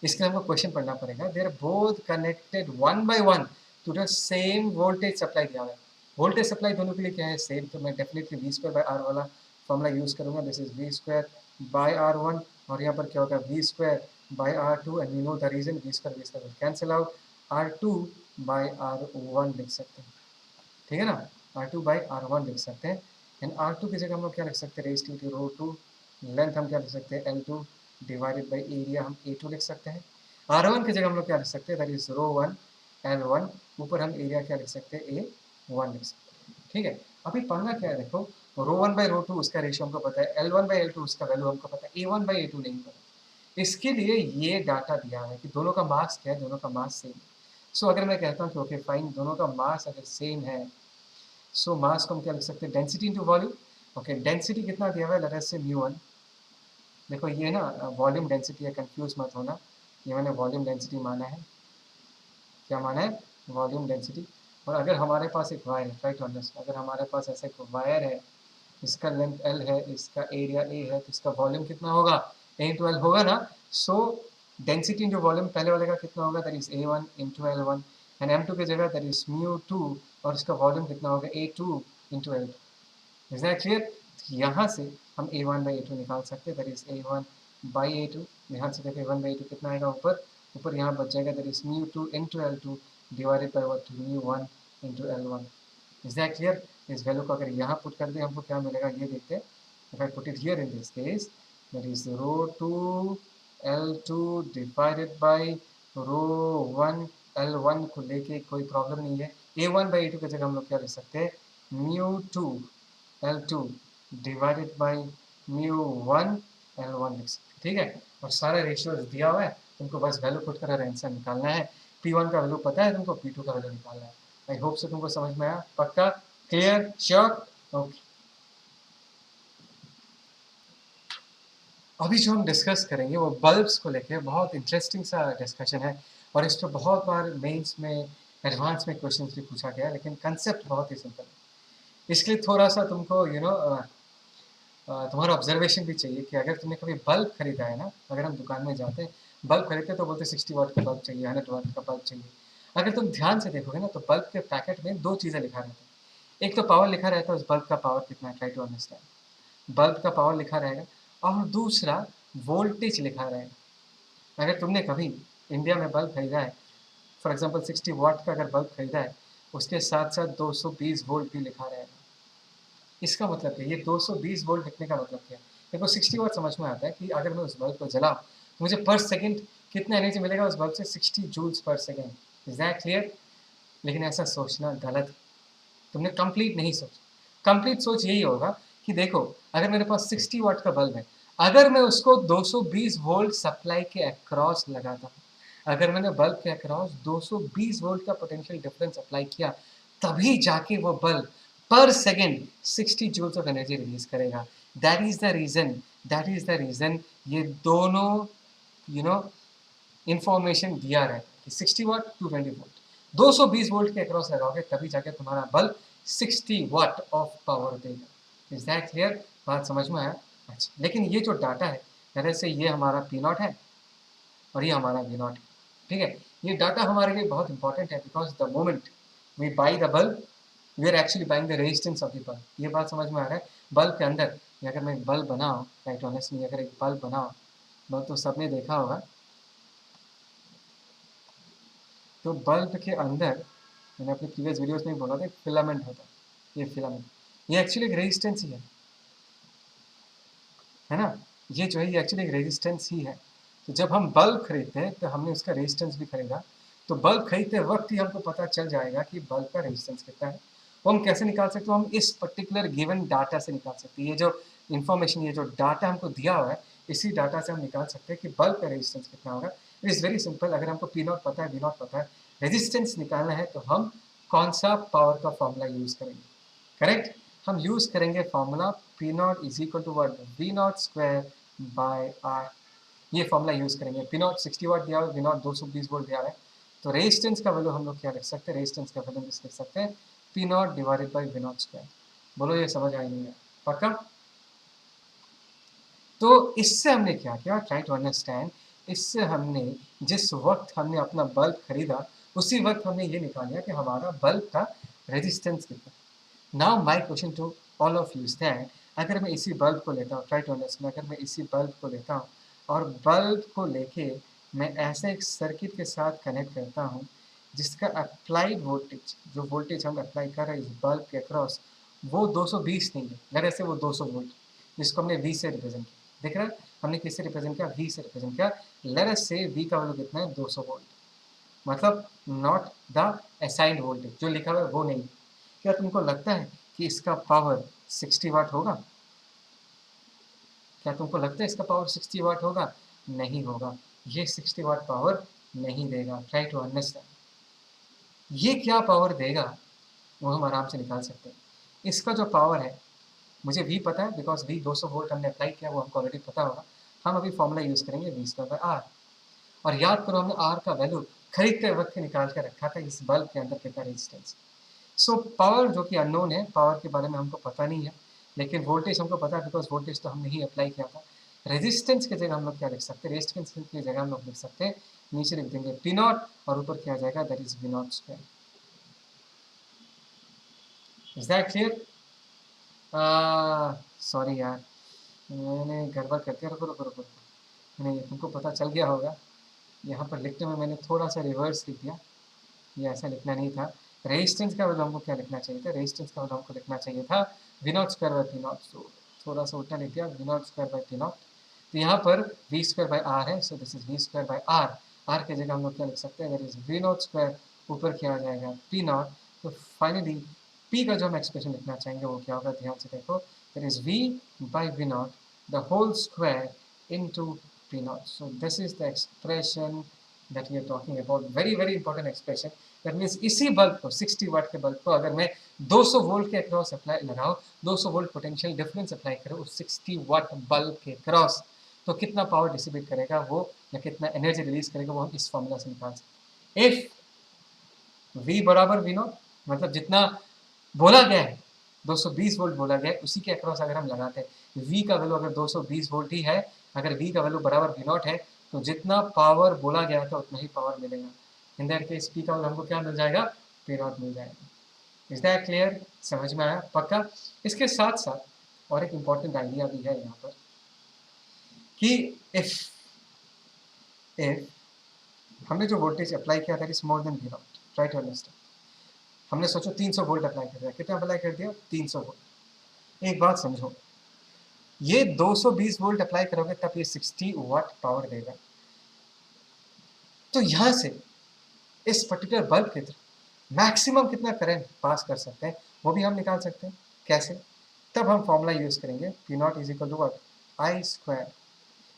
इसके लिए हमको क्वेश्चन पढ़ना पड़ेगा। They are both connected one by one to the same voltage supply दिया हुआ है। वोल्टेज सप्लाई दोनों के लिए क्या है, सेम। तो मैं definitely V square by R वाला फॉर्मूला यूज करूंगा। This is V square by R one, और यहाँ पर क्या होगा, V square by R two, and you know the reason, V square will cancel out, R two by R one लिख सकते हैं, ठीक है ना। R two by R one लिख सकते हैं। एंड आर टू की जगह हम लोग क्या लिख सकते हैं, रेजिस्टिविटी रो टू, लेंथ हम क्या लिख सकते हैं, L two divided by area हम ए टू लिख सकते हैं। आर वन की जगह हम लोग क्या लिख सकते हैं, that is rho one L one, ऊपर हम एरिया क्या लिख सकते हैं, ए वन लिख सकते हैं, ठीक है। अभी पढ़ना क्या है, देखो रो वन बाई रो टू उसका रेशियो हमको पता है, L one by L two उसका वैल्यू हमको पता है, ए वन बाई ए टू नहीं पता। इसके लिए ये डाटा दिया है कि दोनों का मास क्या है, दोनों का मास सेम है। सो अगर मैं कहता हूँ कि ओके फाइन, दोनों का मास अगर सेम है, सो मास को हम क्या लिख सकते हैं, density into volume. Okay, density कितना दिया हुआ है, लेट अस से μ1। देखो ये ना वॉल्यूम डेंसिटी है, कंफ्यूज मत होना, ये मैंने वॉल्यूम डेंसिटी माना है, क्या माना है, वॉल्यूम डेंसिटी। और अगर हमारे पास एक वायर है, ट्राई टू अंडरस्टैंड, अगर हमारे पास ऐसा एक वायर है, इसका लेंथ L है, इसका एरिया A है, तो इसका वॉल्यूम कितना होगा, A इंटू एल होगा ना। सो डेंसिटी इंटू वॉल्यूम पहले वाले का कितना होगा, that is A1 into L1, and M2 की जगह दैट इज μ2, और इसका वॉल्यूम कितना होगा, A2 into L2। Is that clear. यहाँ से हम A1 बाई A2 निकाल सकते हैं, that is A1 by A2। यहाँ से देखिए A1 बाई A2 कितना आएगा, ऊपर ऊपर यहाँ बच जाएगा, that is μ2 into L2 divided by what, μ1 into L1। Is that clear. इस वैल्यू को अगर यहाँ पुट कर दे हमको क्या मिलेगा ये देखते हैं. If I put it here in this case that is rho 2 L2 divided by rho 1 L1 को लेके कोई प्रॉब्लम नहीं है. A1/A2 की जगह हम लोग क्या लिख सकते हैं μ2 L2 डिवाइडेड बाई μ1 L1 लिख सकते हैं. ठीक है, और सारा रेशियो दिया हुआ है, तुमको बस वैल्यू पुट कर आंसर निकालना है. P1 का वैल्यू पता है तुमको, P2 का वैल्यू निकालना है. आई होप से तुमको समझ में आया. पक्का, क्लियर, श्योर, ओके. अभी जो हम डिस्कस करेंगे वो बल्ब्स को लेके बहुत इंटरेस्टिंग सा डिस्कशन है, और इस पर बहुत बार मेंस में एडवांस में क्वेश्चन भी पूछा गया है, लेकिन कंसेप्ट बहुत ही सिंपल है. इसके लिए थोड़ा सा तुमको तुम्हारा ऑब्जर्वेशन भी चाहिए कि अगर तुमने कभी बल्ब खरीदा है ना, अगर हम दुकान में जाते हैं बल्ब खरीदते तो बोलते 60 वाट का बल्ब चाहिए, 100 वाट का बल्ब चाहिए. अगर तुम ध्यान से देखोगे ना तो बल्ब के पैकेट में दो चीज़ें लिखा रहता है. एक तो पावर लिखा रहता है, उस बल्ब का पावर कितना है, ट्राई टू अंडरस्टैंड. बल्ब का पावर लिखा रहेगा, और दूसरा वोल्टेज लिखा रहेगा. अगर तुमने कभी इंडिया में बल्ब खरीदा है, फॉर एग्जांपल 60 वाट का अगर बल्ब खरीदा है, उसके साथ साथ 220 वोल्ट भी लिखा रहेगा. इसका मतलब क्या, ये 220 वोल्ट लिखने का मतलब क्या है. देखो 60 वाट समझ में आता है कि अगर मैं उस बल्ब को जलाऊं तो मुझे पर सेकंड कितना एनर्जी मिलेगा उस बल्ब से, 60 joules per second. Is that clear. लेकिन ऐसा सोचना गलत है, तुमने कंप्लीट नहीं सोचा. कंप्लीट सोच यही होगा कि देखो अगर मेरे पास 60 वाट का बल्ब है, अगर मैं उसको 220 वोल्ट सप्लाई के अक्रॉस लगाता हूँ, अगर मैंने बल्ब के अक्रॉस 220 वोल्ट का पोटेंशियल डिफरेंस अप्लाई किया, तभी जाके वो bulb per second 60 joules of energy release करेगा. That is the reason, that is the reason ये दोनों इंफॉर्मेशन दिया रहता है कि 60 वाट 220 वोल्ट, 220 वोल्ट के अक्रॉस लगाओगे तभी जाके तुम्हारा बल्ब 60 वाट ऑफ पावर देगा. इज दैट क्लियर, बात समझ में आया. अच्छा, लेकिन ये जो डाटा है, पहले से ये हमारा पी नॉट है और ये हमारा वी नॉट है. ठीक है, ये डाटा हमारे लिए बहुत इंपॉर्टेंट है, because the moment we buy the bulb we are actually buying the resistance of the bulb. ये बात समझ में आ रहा है. बल्ब के अंदर अगर मैं एक बल्ब बनाऊँ, राइट ऑनेस्टली अगर एक बल्ब बनाऊँ, बल्ब तो सबने देखा होगा, तो बल्ब के अंदर मैंने अपने प्रीवियस वीडियोस में बोला था फिलामेंट होता है. ये फिलामेंट, ये एक्चुअली एक रेजिस्टेंस ही है ना. ये जो है ये एक्चुअली एक रेजिस्टेंस ही है. तो जब हम बल्ब खरीदते हैं तो हमने उसका रेजिस्टेंस भी खरीदा, तो बल्ब खरीदते वक्त ही हमको पता चल जाएगा कि बल्ब का रेजिस्टेंस कितना है. वो हम कैसे निकाल सकते हैं, हम इस पर्टिकुलर गिवन डाटा से निकाल सकते हैं. ये जो इन्फॉर्मेशन, ये जो डाटा हमको दिया हुआ है, इसी डाटा से हम निकाल सकते हैं कि बल्ब का रेजिस्टेंस कितना होगा. It is very simple. अगर हमको पी नॉट पता है, वी नॉट पता है, रेजिस्टेंस निकालना है, तो हम कौन सा पावर का फॉर्मूला यूज़ करेंगे. करेक्ट, हम यूज़ करेंगे formula P naught is equal to what V naught square by R. ये फॉर्मूला यूज़ करेंगे. पी नॉट 60 वाट दिया हुआ है, वी नॉट 220 वोल्ट दिया हुआ है, तो रेजिस्टेंस का वैल्यू हम लोग क्या लिख सकते हैं, रेजिस्टेंस का वैल्यू लिख सकते हैं P naught divided by V naught square. बोलो ये समझ आई नहीं है, पक्का. तो इससे हमने क्या किया, ट्राई टू अंडरस्टैंड. इससे हमने जिस वक्त हमने अपना बल्ब खरीदा, उसी वक्त हमने ये निकाल लिया कि हमारा बल्ब का रेजिस्टेंस कितना. Now my question to all of you is that, अगर मैं इसी बल्ब को लेता हूँ, ट्राई टू अंडरस्टैंड, अगर मैं इसी बल्ब को लेता हूँ और बल्ब को लेके मैं ऐसे एक सर्किट के साथ कनेक्ट करता हूँ जिसका अप्लाइड वोल्टेज, जो वोल्टेज हम अप्लाई कर रहे हैं इस बल्ब के अक्रॉस, वो 220 नहीं है, अगर ऐसे वो 200 वोल्ट, जिसको हमने वी से रिप्रेजेंट किया. देख रहा है, हमने किससे रिप्रेजेंट किया, वी से रिप्रेजेंट किया. लेट अस से वी का वैल्यू कितना है, 200 वोल्ट. मतलब नॉट द असाइंड वोल्टेज, जो लिखा हुआ है वो नहीं. क्या तुमको लगता है कि इसका पावर 60 वाट होगा? क्या तुमको लगता है इसका पावर 60 वाट होगा? नहीं होगा. ये 60 वाट पावर नहीं देगा. Try to understand. ये क्या पावर देगा वो हम आराम से निकाल सकते हैं. इसका जो पावर है, मुझे वी पता है, बिकॉज वी 200 वोल्ट हमने अप्लाई किया, वो हमको ऑलरेडी पता होगा. हम अभी फॉर्मूला यूज़ करेंगे वी स्क्वायर बाय आर. और याद करो हमने आर का वैल्यू खरीदते वक्त निकाल के रखा था, इस बल्ब के अंदर कितना रेजिस्टेंस. सो पावर जो कि अननोन है, पावर के बारे में हमको पता नहीं है, लेकिन वोल्टेज हमको पता है, बिकॉज वोल्टेज तो हमने ही अप्लाई किया था. रेजिस्टेंस की जगह हम लोग क्या लिख सकते हैं, रेजिस्टेंस की जगह हम लोग लिख सकते हैं, नीचे लिख देंगे पी नॉट और ऊपर क्या आ जाएगा, that is V naught square. Is that clear? Sorry यार, मैंने गड़बड़ कर दिया. रुको रुको रुको, नहीं तुमको पता चल गया होगा, यहाँ पर लिखने में मैंने थोड़ा सा रिवर्स लिख दिया, ये ऐसा लिखना नहीं था. रेजिस्टेंस का वैल्यू हमको क्या लिखना चाहिए था, रेजिस्टेंस का वैल्यू हमको लिखना चाहिए था V naught square by P naught, so थोड़ा सा उल्टा लिख दिया, V naught square by P naught. तो यहाँ पर वी स्क्वायर बाई आर है, so this is V square by R. R की जगह हम लोग क्या लिख सकते हैं, that is V naught square, ऊपर क्या आ जाएगा पी नॉट। तो फाइनली पी का जो हम एक्सप्रेशन लिखना चाहेंगे वो क्या होगा, ध्यान से देखो, that is V by V naught the whole square into P naught. So this is the expression that we are talking about. Very very important expression. That means इसी बल्ब को 60 वाट के बल्ब को अगर मैं 200 वोल्ट के across apply लगाऊं, 200 volt potential difference apply करूं उस 60 वाट बल्ब के अक्रॉस, तो कितना पावर डिसिपेट करेगा वो, या कितना एनर्जी रिलीज करेगा वो हम इस फॉर्मूला से निकाल सकते हैं। इफ V बराबर वी नॉट, मतलब जितना बोला गया है 220 वोल्ट बोला गया है उसी के अक्रॉस अगर हम लगाते हैं, V का वैल्यू अगर 220 वोल्ट ही है, अगर V का वैल्यू बराबर वी नॉट है, तो जितना पावर बोला गया था उतना ही पावर मिलेगा। इन दैट केस P का वैल्यू हमको क्या मिल जाएगा, P नॉट मिल जाएगा। इज दैट क्लियर, समझ में आया पक्का। इसके साथ साथ और एक इम्पॉर्टेंट आइडिया भी है यहाँ पर कि इफ हमने जो वोल्टेज अप्लाई किया था is more than V naught, try to understand. हमने सोचो 300 वोल्ट अप्लाई कर दिया, कितना अप्लाई कर दिया, 300 वोल्ट। एक बात समझो, ये 220 वोल्ट अप्लाई करोगे तब ये 60 वाट पावर देगा। तो यहां से इस पर्टिकुलर बल्ब के थ्रू मैक्सिमम कितना करंट पास कर सकते हैं वो भी हम निकाल सकते हैं। कैसे, तब हम फॉर्मूला यूज करेंगे P naught is equal to what, I square,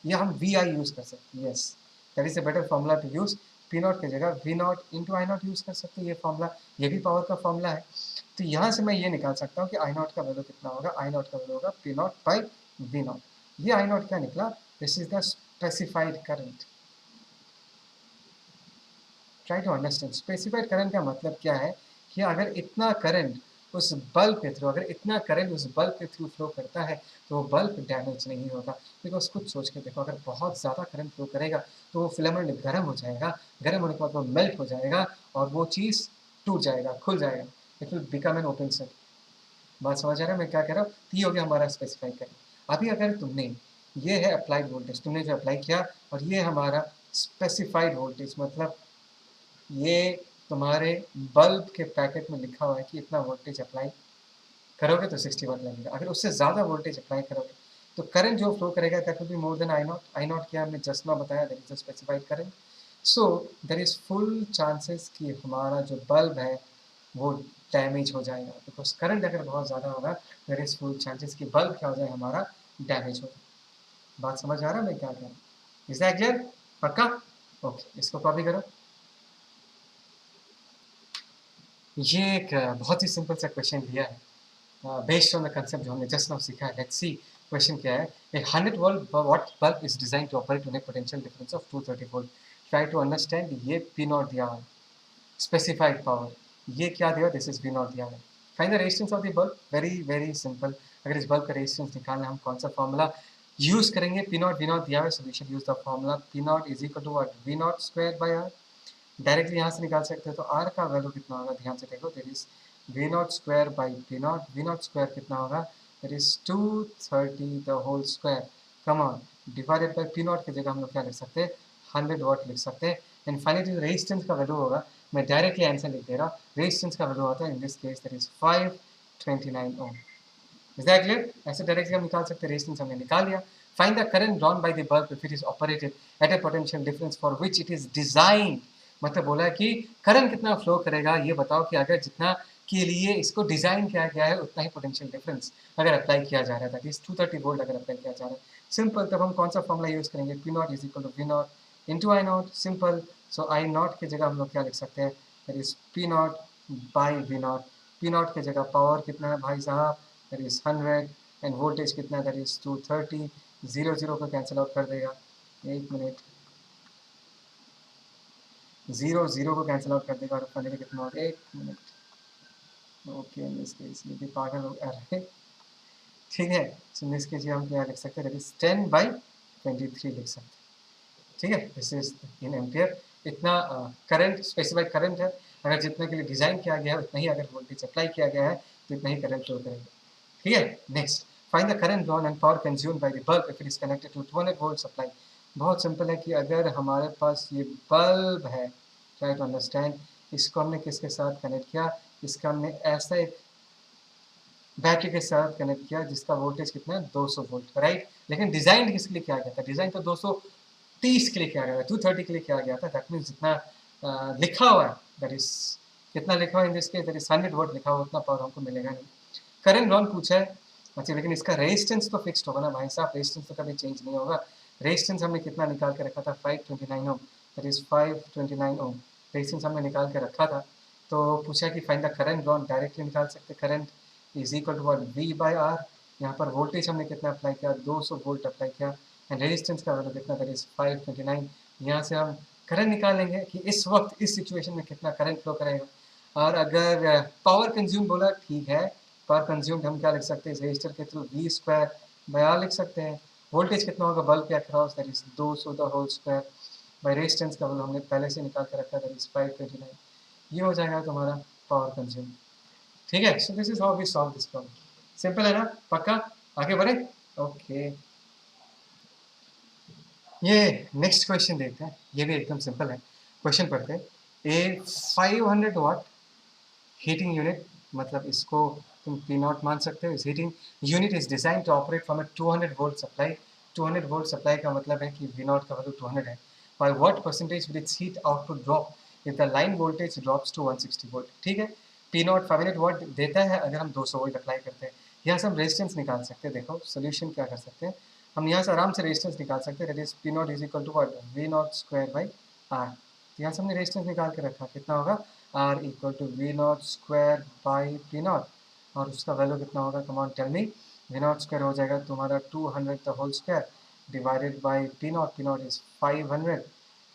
या हम वी आई यूज कर सकते हैं। Yes, that is a better formula to use. P naught की जगह V naught into I naught use कर सकते हैं, ये फॉर्मूला, ये भी पावर का फॉर्मूला है। तो यहाँ से मैं ये निकाल सकता हूँ कि आई नॉट का वैल्यू कितना होगा, आई नॉट का वैल्यू होगा P naught by V naught. ये आई नॉट क्या निकला, this is the specified current. Try to understand specified current का मतलब क्या है, कि अगर इतना करंट उस बल्ब के थ्रू, अगर इतना करंट उस बल्ब के थ्रू फ्लो करता है तो वो बल्ब डैमेज नहीं होगा। बिकॉज कुछ सोच के देखो, अगर बहुत ज़्यादा करंट फ्लो करेगा तो वो फिलामेंट गर्म हो जाएगा, गर्म होने के बाद वो मेल्ट हो जाएगा और वो चीज़ टूट जाएगा, खुल जाएगा, it will become an open circuit. बात समझ आ रहा है मैं क्या कह रहा हूँ, तो ये हो गया हमारा स्पेसिफाई करंट। अभी अगर तुमने, ये है अप्लाइड वोल्टेज, तुमने जो अप्लाई किया, और ये हमारा स्पेसिफाइड वोल्टेज, मतलब ये तुम्हारे बल्ब के पैकेट में लिखा हुआ है कि इतना वोल्टेज अप्लाई करोगे तो 60 वाट लगेगा। अगर उससे ज़्यादा वोल्टेज अप्लाई करोगे तो करंट जो फ्लो करेगा that will be more than I naught. I naught क्या हमने जस्ट ना बताया, that is the specified current. So there is full chances कि हमारा जो बल्ब है वो डैमेज हो जाएगा, बिकॉज करंट अगर बहुत ज़्यादा होगा देयर इज फुल चांसेस कि बल्ब क्या हो जाए, हमारा डैमेज हो जाए। बात समझ आ रहा है मैं क्या कह रहा हूँ, इज दैट क्लियर, पक्का? ओके, इसको कॉपी करो। ये एक बहुत ही सिंपल सा क्वेश्चन दिया है बेस्ड ऑन द कंसेप्ट जो हमने जस्ट नाउ सीखा है। लेट्स सी क्वेश्चन क्या है। A 100 volt watt bulb is design to operate on a potential difference of 230 volt. Try to understand, ये पी नॉट दिया है, स्पेसिफाइड पावर, ये क्या दिया, दिस इज पी नॉट दिया है। Find the resistance of the bulb, very very simple. अगर इस बल्ब का रेजिस्टेंस निकालना, हम कौन सा फॉर्मूला यूज करेंगे, पी नॉट वी नॉट दिया है, so we should use the formula P naught is equal to what, V naught square by R. Directly यहाँ से निकाल सकते हो, तो आर का वैल्यू कितना होगा, ध्यान से देखो, there is V naught square by P naught, V naught square कितना होगा, there is 230 the whole square, come on, divided by P naught की जगह हम लोग क्या लिख सकते हैं, 100 वाट लिख सकते हैं। एंड फाइनली रेजिस्टेंस का वैल्यू होगा, मैं डायरेक्टली आंसर लिख दे रहा हूँ, रेजिस्टेंस का वैल्यू होता है in this case that is 529 ohm. Is that clear? ऐसे डायरेक्टली हम निकाल सकते हैं, रेजिस्टेंस हमने निकाल लिया। Find the current drawn by the bulb if it is operated at a potential difference for which it is designed. मतलब बोला है कि करंट कितना फ्लो करेगा, ये बताओ कि अगर जितना के लिए इसको डिजाइन किया गया है उतना ही पोटेंशियल डिफरेंस अगर अप्लाई किया जा रहा है, दैट इज 230 वोल्ट अगर अप्लाई किया जा रहा है। सिंपल, तब हम कौन सा फॉर्मूला यूज करेंगे, P naught is equal to V naught into I naught. Simple, so I naught की जगह हम लोग क्या लिख सकते हैं, that is P naught by V naught. P naught की जगह पावर कितना है भाई साहब, दैट इज 100, एंड वोल्टेज कितना है, दैट इज 230। जीरो जीरो को कैंसिल आउट कर देगा, एक मिनट, जीरो जीरो को कैंसिल आउट कर देगा और फाइनली कितना होगा, एक minute. Okay, in this case ये भी पागल हो गया, ठीक है। सो इन दिस केस हम क्या लिख सकते हैं, दैट इज 10/23 लिख सकते हैं, ठीक है। This is in ampere. इतना करंट स्पेसिफाइड करंट है, अगर जितना के लिए डिजाइन किया गया है उतना ही अगर वोल्टेज अप्लाई किया गया है तो इतना ही करंट फ्लो करेगा, ठीक है। Next, find the current drawn and power consumed by the bulb if it is connected to 200 volt supply. बहुत सिंपल है कि अगर हमारे पास ये बल्ब है, ट्राई टू अंडरस्टैंड, इसको हमने किसके साथ कनेक्ट किया, इसका हमने ऐसा एक बैटरी के साथ कनेक्ट किया जिसका वोल्टेज कितना है 200 वोल्ट, राइट। लेकिन डिजाइन किसके लिए किया गया था, डिजाइन तो 230 के लिए किया गया था, 230 के लिए किया गया था। दैट मीन्स जितना लिखा हुआ है, दैट इज कितना लिखा हुआ है in this case, that is 100 volt लिखा हुआ, उतना पावर हमको मिलेगा नहीं। करंट ड्रॉन पूछा है, अच्छा, लेकिन इसका रेजिस्टेंस तो फिक्स्ड होगा ना भाई साहब, रेजिस्टेंस तो कभी चेंज नहीं होगा। रेजिस्टेंस हमने कितना निकाल के रखा था, 529 ohm, that is 529 ohm resistance हमने निकाल के रखा था। तो पूछा कि find the current drawn, directly निकाल सकते, current is equal to V by R. यहाँ पर वोल्टेज हमने कितना अप्लाई किया, 200 वोल्ट अप्लाई किया, एंड रेजिस्टेंस का वैल्यू कितना, दैट इज 529। यहाँ से हम करंट निकालेंगे कि इस वक्त इस सिचुएशन में कितना करंट फ्लो करेगा। और अगर पावर कंज्यूम बोला, ठीक है, पावर कंज्यूम्ड हम क्या लिख सकते हैं, इस रेजिस्टर के through V square by R लिख सकते हैं। वोल्टेज कितना होगा बल्ब के across, that is 200 the whole square by resistance का वैल्यू हमने पहले से निकाल के रखा है, दैट इज 529। ये हो जाएगा तुम्हारा पावर कंज्यूम। ठीक है, so this is how we solve this problem. Simple है ना, पक्का, आगे बढ़े। ओके, ये नेक्स्ट क्वेश्चन देखते हैं, ये भी एकदम सिंपल है। क्वेश्चन पढ़ते हैं। ए 500 वाट हीटिंग यूनिट, मतलब इसको तुम पी नॉट मान सकते हो। इस heating unit is design to operate from a 200 volt supply. 200 volt supply का मतलब है कि वी नॉट का वैल्यू 200 है। By what percentage will its heat output drop if the line voltage drops to 160 volt. ठीक है, पी नॉट 500 वोल्ट देता है अगर हम 200 वोल्ट अप्लाई करते हैं। यहाँ से हम रेजिस्टेंस निकाल सकते हैं। देखो सोल्यूशन क्या कर सकते हैं, हम यहाँ से आराम से रेजिस्टेंस निकाल सकते हैं, that is P naught is equal to V naught square by R. यहाँ से हमने रेजिस्टेंस निकाल के रखा, कितना होगा, R equal to V naught square by P naught, और उसका वैल्यू कितना होगा, come on tell me. V naught square हो जाएगा तुम्हारा 200 the whole square divided by P naught is 500।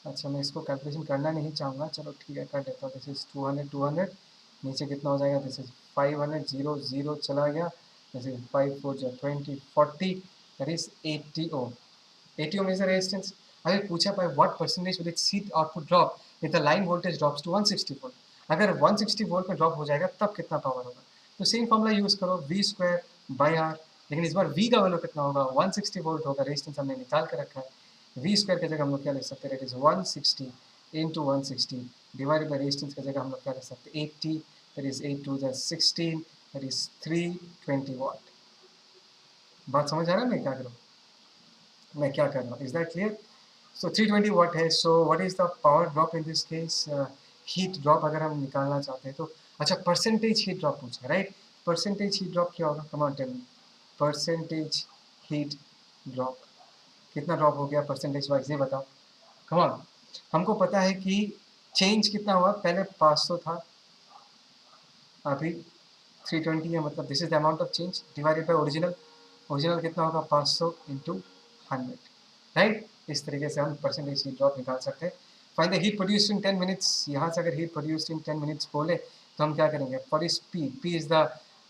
अच्छा, मैं इसको कैलकुलेशन करना नहीं चाहूँगा, चलो ठीक है कर देता हूँ। दिस इज 200, नीचे कितना हो जाएगा, दिस इज 500, जीरो जीरो चला गया, दिस इज 5 4 जो 20 40, that is 80 ohm. 80 ohm is the resistance. अगर पूछा by what percentage will its heat output drop if the line voltage drops to 160 volt, अगर 160 वोल्ट में ड्रॉप हो जाएगा तब कितना पावर होगा। तो सेम फॉर्मूला यूज करो, वी स्क्वायर बाई आर, लेकिन इस बार वी का वैल्यू कितना होगा, 160 वोल्ट होगा, रेजिस्टेंस हमने निकाल कर रखा है। वी स्क्वायर की जगह हम लोग क्या लिख सकते हैं, it is 160 into 160 divided by resistance की जगह हम लोग क्या लिख सकते हैं, 80, that is 8 to the 16, that is 320 watt. बात समझ आ रहा है मैं क्या करूँ, मैं क्या कर रहा हूँ, is that clear. So 320 watt है। So what is the power drop in this case, heat drop अगर हम निकालना चाहते हैं तो, अच्छा परसेंटेज हीट ड्रॉप पूछा, राइट। परसेंटेज हीट ड्रॉप क्या होगा, come on tell me, percentage heat drop कितना ड्रॉप हो गया परसेंटेज वाइज, ये बताओ, कम ऑन। हमको पता है कि चेंज कितना हुआ, पहले 500 था, अभी 320 है, मतलब this is the amount of change divided by original. Original कितना होगा, 500 इंटू 100, राइट। इस तरीके से हम परसेंटेज हीट ड्रॉप निकाल सकते हैं। Find the heat produced in 10 minutes. यहाँ से अगर हीट प्रोड्यूस्ड इन 10 मिनट्स बोले तो हम क्या करेंगे, फॉर इस P is the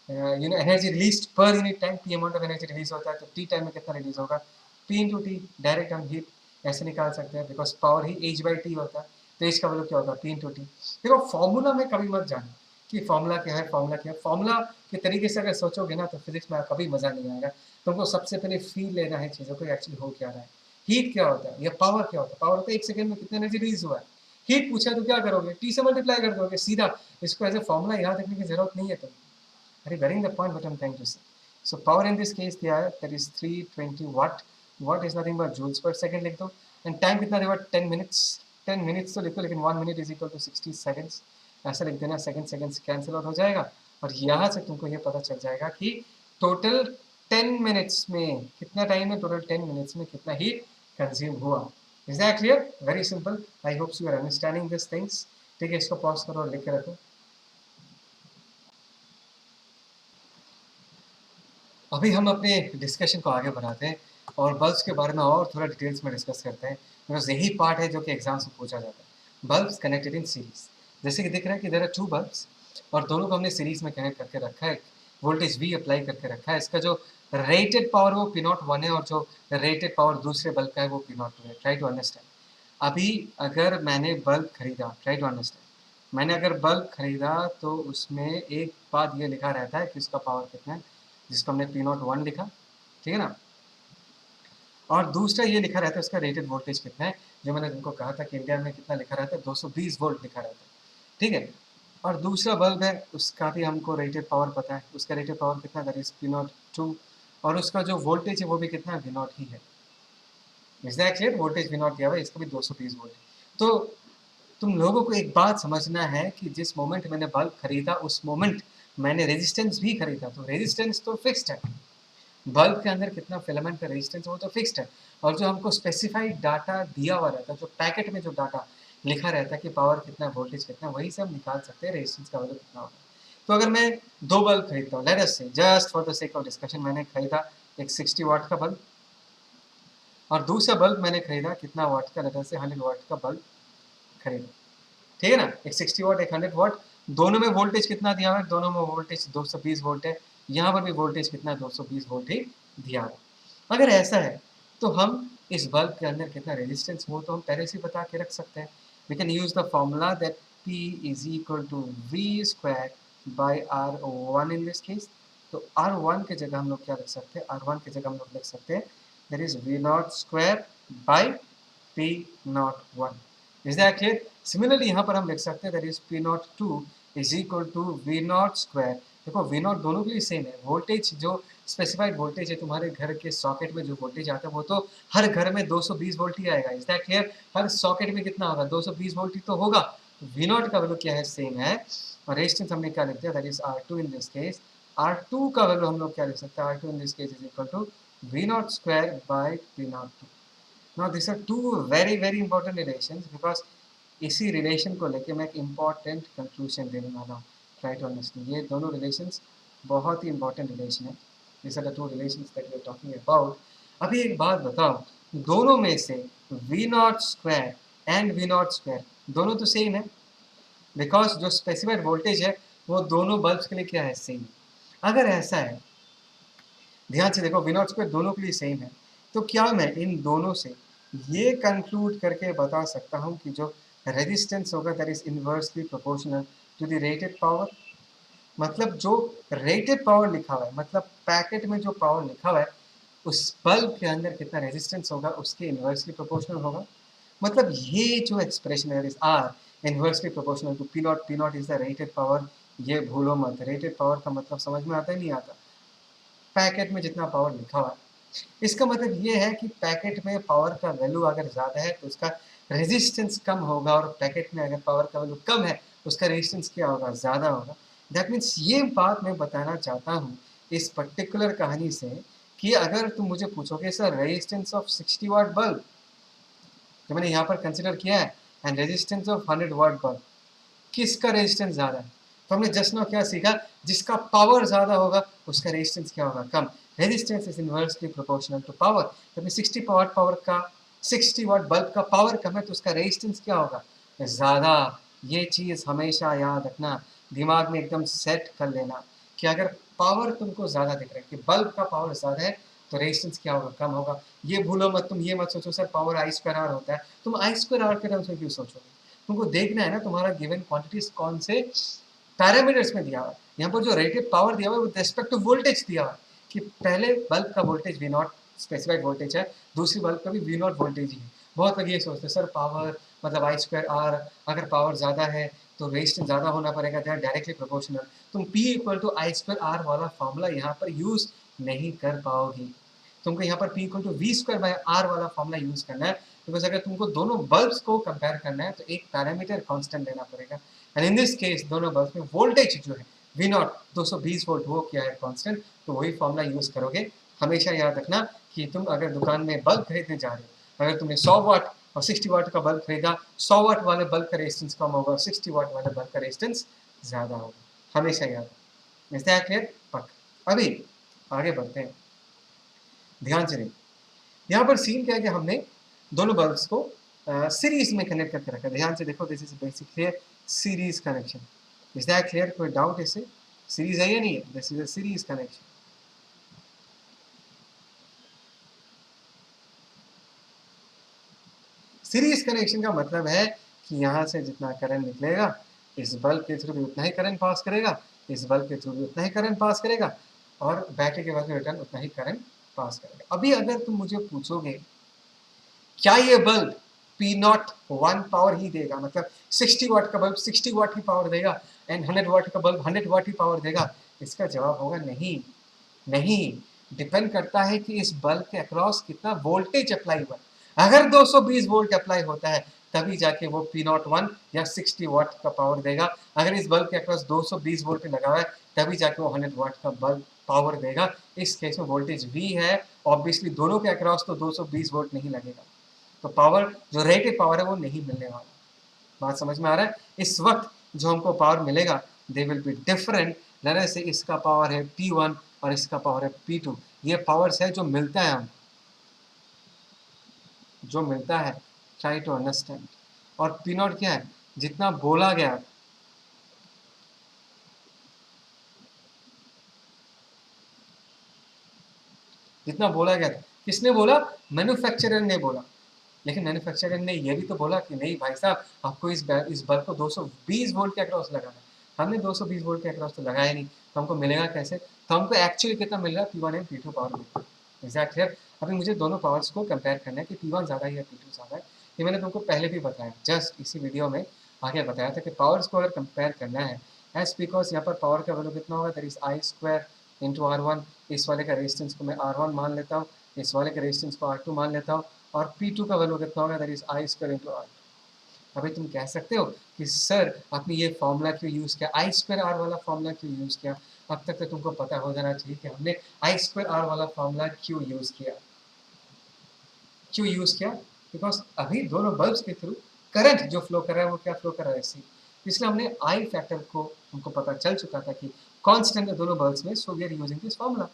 energy release पर unit time, P amount of energy release होता है, तो टी टाइम में कितना रिलीज होगा, पी इंटू टी। डायरेक्ट हम हीट ऐसे निकाल सकते हैं, because power he H by T होता है, तो एच का वैल्यू क्या होगा, पी इंटू टी। देखो फॉर्मूला में कभी मत जाना कि फॉर्मूला क्या है, फॉर्मूला क्या है, फॉर्मूला के तरीके से अगर सोचोगे ना तो फिजिक्स में कभी मजा नहीं आएगा। तुमको सबसे पहले फील लेना है चीज़ों को, एक्चुअली हो क्या रहा है, हीट क्या होता है या पावर क्या होता है। पावर होता है 1 सेकंड में कितना एनर्जी रिलीज हुआ है। हीट पूछा तो क्या करोगे, टी से मल्टीप्लाई कर दोगे सीधा। इसको एज ए फॉर्मूला याद रखने की जरूरत नहीं है तुम। Are you getting the point what I'm trying to say? So power in this case दिया है, that is 320 watt. Watt is nothing but joules per second लिख दो, and time कितना देगा 10 minutes। 10 minutes तो लिखो, लेकिन 1 minute is equal to 60 seconds ऐसा लिख देना, सेकंड कैंसिल आउट हो जाएगा, और यहाँ से तुमको ये पता चल जाएगा कि टोटल 10 मिनट्स में कितना टाइम है, टोटल 10 मिनट्स में कितना हीट कंज्यूम हुआ। Is that clear, very simple. I hope you are understanding this things. ठीक है, इसको पॉज करो और लिख के रखो। अभी हम अपने डिस्कशन को आगे बढ़ाते हैं और बल्ब्स के बारे में और थोड़ा डिटेल्स में डिस्कस करते हैं, बिकॉज यही पार्ट है जो कि एग्जाम से पूछा जाता है। बल्ब्स कनेक्टेड इन सीरीज, जैसे कि दिख रहा है कि देयर आर 2 बल्ब्स और दोनों को हमने सीरीज में कनेक्ट करके रखा है, वोल्टेज वी अप्लाई करके रखा है। इसका जो रेटेड पावर वो पी नॉट 1 है और जो रेटेड पावर दूसरे बल्ब का है वो पी नॉट 2 है। Try to understand. अभी अगर मैंने बल्ब खरीदा, ट्राई टू अंडरस्टैंड, मैंने अगर बल्ब खरीदा तो उसमें एक बात ये लिखा रहता है कि उसका पावर कितना है, जिसको हमने पी नॉट 1 लिखा, ठीक है ना, और दूसरा ये लिखा रहता है उसका रेटेड वोल्टेज कितना है, जो मैंने तुमको कहा था कि इंडिया में कितना लिखा रहता है, 220 वोल्ट लिखा रहता है। ठीक है। और दूसरा बल्ब है, उसका भी हमको रेटेड पावर पता है, उसका रेटेड पावर कितना, दैट इज P02, और उसका जो वोल्टेज है वो भी कितना, V0 ही है। एग्जैक्टली वोल्टेज V0 दिया हुआ है, इसका भी 220 वोल्ट। तो तुम लोगों को एक बात समझना है कि जिस मोमेंट मैंने बल्ब खरीदा उस मोमेंट मैंने रेजिस्टेंस भी खरीदा, तो रेजिस्टेंस तो फिक्स्ड है, बल्ब के अंदर कितना फिलामेंट का रेजिस्टेंस वो तो फिक्स्ड है। और जो हमको स्पेसिफाइड डाटा दिया हुआ रहता है, जो पैकेट में जो डाटा लिखा रहता है कि पावर कितना, वोल्टेज कितना, वही से हम निकाल सकते हैं रेजिस्टेंस का वैल्यू कितना होगा। तो अगर मैं दो बल्ब खरीदता हूँ, लेट अस से just for the sake of discussion मैंने खरीदा एक 60 वाट का बल्ब, और दूसरा बल्ब मैंने खरीदा कितना वाट का, लेट अस से 100 वाट का बल्ब खरीदा, ठीक है ना। एक 60 वाट, एक 100 वाट, दोनों में वोल्टेज कितना दिया हुआ है, दोनों में वोल्टेज 220 वोल्ट है, यहाँ पर भी वोल्टेज कितना, 220 वोल्ट ही दिया हुआ है। अगर ऐसा है तो हम इस बल्ब के अंदर कितना रेजिस्टेंस वो तो हम पहले से बता के रख सकते हैं। We can use the formula that P is equal to V square by R1 in this case. तो R1 के जगह हम लोग क्या लिख सकते हैं, R1 की जगह हम लोग लिख सकते हैं that is V0 square by P01। Is that clear? Similarly यहाँ पर हम लिख सकते हैं that is P02 is equal to V0 square. देखो V0 दोनों के लिए सेम है, वोल्टेज जो स्पेसिफाइड वोल्टेज है तुम्हारे घर के सॉकेट में जो वोल्टेज आता है वो तो हर घर में 220 वोल्ट ही आएगा। Is that clear? Her socket में कितना होगा, 220 वोल्ट ही तो होगा। V0 का वैल्यू क्या है, सेम है। और रेजिस्टेंस हमने क्या लिख दिया, that is R2 in this case. R2 का वैल्यू हम लोग क्या लिख सकते हैं, R2 in this case is equal to V0 square by P02। Now this are two very very important relations, because इसी रिलेशन को लेके मैं एक इम्पॉर्टेंट कंक्लूजन देने वाला हूँ। ट्राई टू अंडरस्टैंड, ये दोनों रिलेशंस बहुत ही इंपॉर्टेंट रिलेशन है। These are the two relations that we are talking about. अभी एक बात बताओ, दोनों में से V0 square and V0 square दोनों तो सेम है, बिकॉज जो स्पेसिफाइड वोल्टेज है वो दोनों बल्ब्स के लिए क्या है, सेम। अगर ऐसा है, ध्यान से देखो, V0 स्क्वायर दोनों के लिए सेम है, तो क्या मैं इन दोनों से ये कंक्लूड करके बता सकता हूँ कि जो रेजिस्टेंस होगा that is inversely proportional to the rated power. मतलब जो रेटेड पावर लिखा हुआ है, मतलब पैकेट में जो पावर लिखा हुआ है उस बल्ब के अंदर कितना रेजिस्टेंस होगा उसके इन्वर्सली प्रोपोर्शनल होगा। मतलब ये जो एक्सप्रेशन है are inversely proportional to P naught, P naught is the rated power. ये भूलो मत, रेटेड पावर का मतलब समझ में आता ही नहीं आता, पैकेट में जितना पावर लिखा हुआ है। इसका मतलब ये है कि पैकेट में पावर का वैल्यू अगर ज़्यादा है तो उसका रेजिस्टेंस कम होगा, और पैकेट में अगर पावर का वैल्यू कम है उसका रेजिस्टेंस क्या होगा, ज़्यादा होगा। दैट मीन्स ये बात मैं बताना चाहता हूँ इस पर्टिकुलर कहानी से कि अगर तुम मुझे पूछोगे sir resistance of 60 watt bulb जो मैंने यहाँ पर कंसिडर किया है and resistance of 100 watt bulb, किसका रेजिस्टेंस ज़्यादा है, तो हमने जस्ट नो क्या सीखा, जिसका पावर ज़्यादा होगा उसका रेजिस्टेंस क्या होगा, कम। Resistance is inversely proportional to power. तो 60 वाट पावर का 60 वाट बल्ब का पावर कम है तो उसका रेजिस्टेंस क्या होगा, ज़्यादा। ये चीज़ हमेशा याद रखना, दिमाग में एकदम सेट कर लेना कि अगर पावर तुमको ज़्यादा दिख रहा है कि बल्ब का पावर ज़्यादा है तो रेजिस्टेंस क्या होगा, कम होगा। ये भूलो मत, तुम ये मत सोचो sir power I square R होता है, तुम आई स्क्वायर आर के टर्म्स में क्यों सोचोगे। तुमको देखना है ना तुम्हारा गिवन क्वांटिटीज कौन से पैरामीटर्स में दिया हुआ है। यहाँ पर जो रेटेड पावर दिया हुआ है विद रिस्पेक्ट टू वोल्टेज दिया हुआ है कि पहले बल्ब का वोल्टेज V0 स्पेसिफाइड वोल्टेज है, दूसरी बल्ब का भी V0 वोल्टेज ही है। बहुत लोग ये सोचते हैं सर पावर मतलब आई स्क्वायर आर, अगर पावर ज़्यादा है तो रेजिस्टेंस ज़्यादा होना पड़ेगा, दैट डायरेक्टली प्रोपोर्शनल। तुम P equal to I square R वाला फॉर्मूला यहाँ पर यूज़ नहीं कर पाओगी, तुमको यहाँ पर P equal to V square by R वाला फॉर्मूला यूज़ करना है, बिकॉज अगर तुमको दोनों बल्ब्स को कंपेयर करना है तो एक पैरामीटर कांस्टेंट लेना पड़ेगा। एंड इन दिस केस दोनों बल्ब्स में वोल्टेज जो है V0 220 वोल्ट वो क्या है, कांस्टेंट, तो वही फॉर्मूला यूज़ करोगे। हमेशा याद रखना कि तुम अगर दुकान में बल्ब खरीदने जा रहे हो, अगर तुमने 100 वाट और 60 वाट का बल्ब खरीदा, 100 वाट वाले बल्ब का रेजिस्टेंस कम होगा, 60 वाट वाले बल्ब का रेजिस्टेंस ज़्यादा होगा, हमेशा याद। Is that clear? पक्का। अभी आगे बढ़ते हैं, ध्यान से नहीं। यहाँ पर सीन क्या है कि हमने दोनों बल्ब्स को सीरीज में कनेक्ट करके रखा है। ध्यान से देखो, this is basic clear series connection. Is that clear? कोई डाउट इससे? सीरीज है या नहीं है? This is a series connection. Series connection का मतलब है कि यहाँ से जितना करंट निकलेगा इस बल्ब के थ्रू भी उतना ही करंट पास करेगा, इस बल्ब के थ्रू भी उतना ही करंट पास करेगा, और बैटरी के बाद में रिटर्न उतना ही करंट पास करेगा। अभी अगर तुम मुझे पूछोगे क्या ये बल्ब पी नॉट 1 पावर ही देगा, मतलब 60 वाट का बल्ब 60 वाट ही पावर देगा एंड 100 वाट का बल्ब 100 वाट ही पावर देगा? इसका जवाब होगा नहीं। नहीं, डिपेंड करता है कि इस बल्ब के अक्रॉस कितना वोल्टेज अप्लाई हुआ। अगर 220 वोल्ट अप्लाई होता है तभी जाके वो पी नॉट 1 या 60 वाट का पावर देगा। अगर इस बल्ब के अक्रॉस 220 वोल्ट लगा हुआ है तभी जाके वो 100 वाट का बल्ब पावर देगा। इस केस में वोल्टेज V है, ऑब्वियसली दोनों के अक्रॉस तो 220 वोल्ट नहीं लगेगा, तो पावर जो रेटेड पावर है वो नहीं मिलने वाला। बात समझ में आ रहा है? इस वक्त जो हमको पावर मिलेगा दे विल बी डिफरेंट। लेने से इसका पावर है P1 और इसका पावर है P2। ये पावर्स है जो मिलता है हमको, जो मिलता है, ट्राई टू अंडरस्टैंड। और P नॉट क्या है? जितना बोला गया, जितना बोला गया था। किसने बोला? मैन्युफैक्चरर ने बोला। लेकिन मैन्युफैक्चरर ने ये भी तो बोला कि नहीं भाई साहब, आपको इस बल्ब को 220 वोल्ट के अक्रॉस लगाना है। हमने 220 वोल्ट के अक्रॉस तो लगाया नहीं, तो हमको मिलेगा कैसे? तो हमको एक्चुअली कितना मिल रहा है? P1 एंड P2 पावर मिल रहा है। एग्जैक्ट है। अभी मुझे दोनों पावर्स को कंपेयर करना है कि P1 ज़्यादा है या P2 ज़्यादा है। ये मैंने तुमको पहले भी बताया, जस्ट इसी वीडियो में आगे बताया था कि पावर्स को अगर कंपेयर करना है, एज बिकॉज यहाँ पर पावर का वैल्यू कितना होगा? That is I square into R1। इस वाले का रेजिस्टेंस को मैं R1 मान लेता हूँ, इस वाले के रेजिस्टेंस को R2 मान लेता हूँ, और P2 का वैल्यू कितना होगा? That is I square into R2। अभी तुम कह सकते हो कि सर आपने ये फॉर्मूला क्यों यूज़ किया, आई स्क्वायर आर वाला फॉर्मूला क्यों यूज़ किया? अब तक तो तुमको पता हो जाना चाहिए कि हमने आई स्क्वायर आर वाला फॉर्मूला क्यों यूज़ किया। क्यों यूज़ किया? बिकॉज अभी दोनों बल्ब्स के थ्रू करंट जो फ्लो कर रहा है वो क्या फ्लो कर रहा है? सी। इसलिए हमने आई फैक्टर को हमको पता चल चुका था कि कांस्टेंट है दोनों बल्ब्स में, so we are using this formula.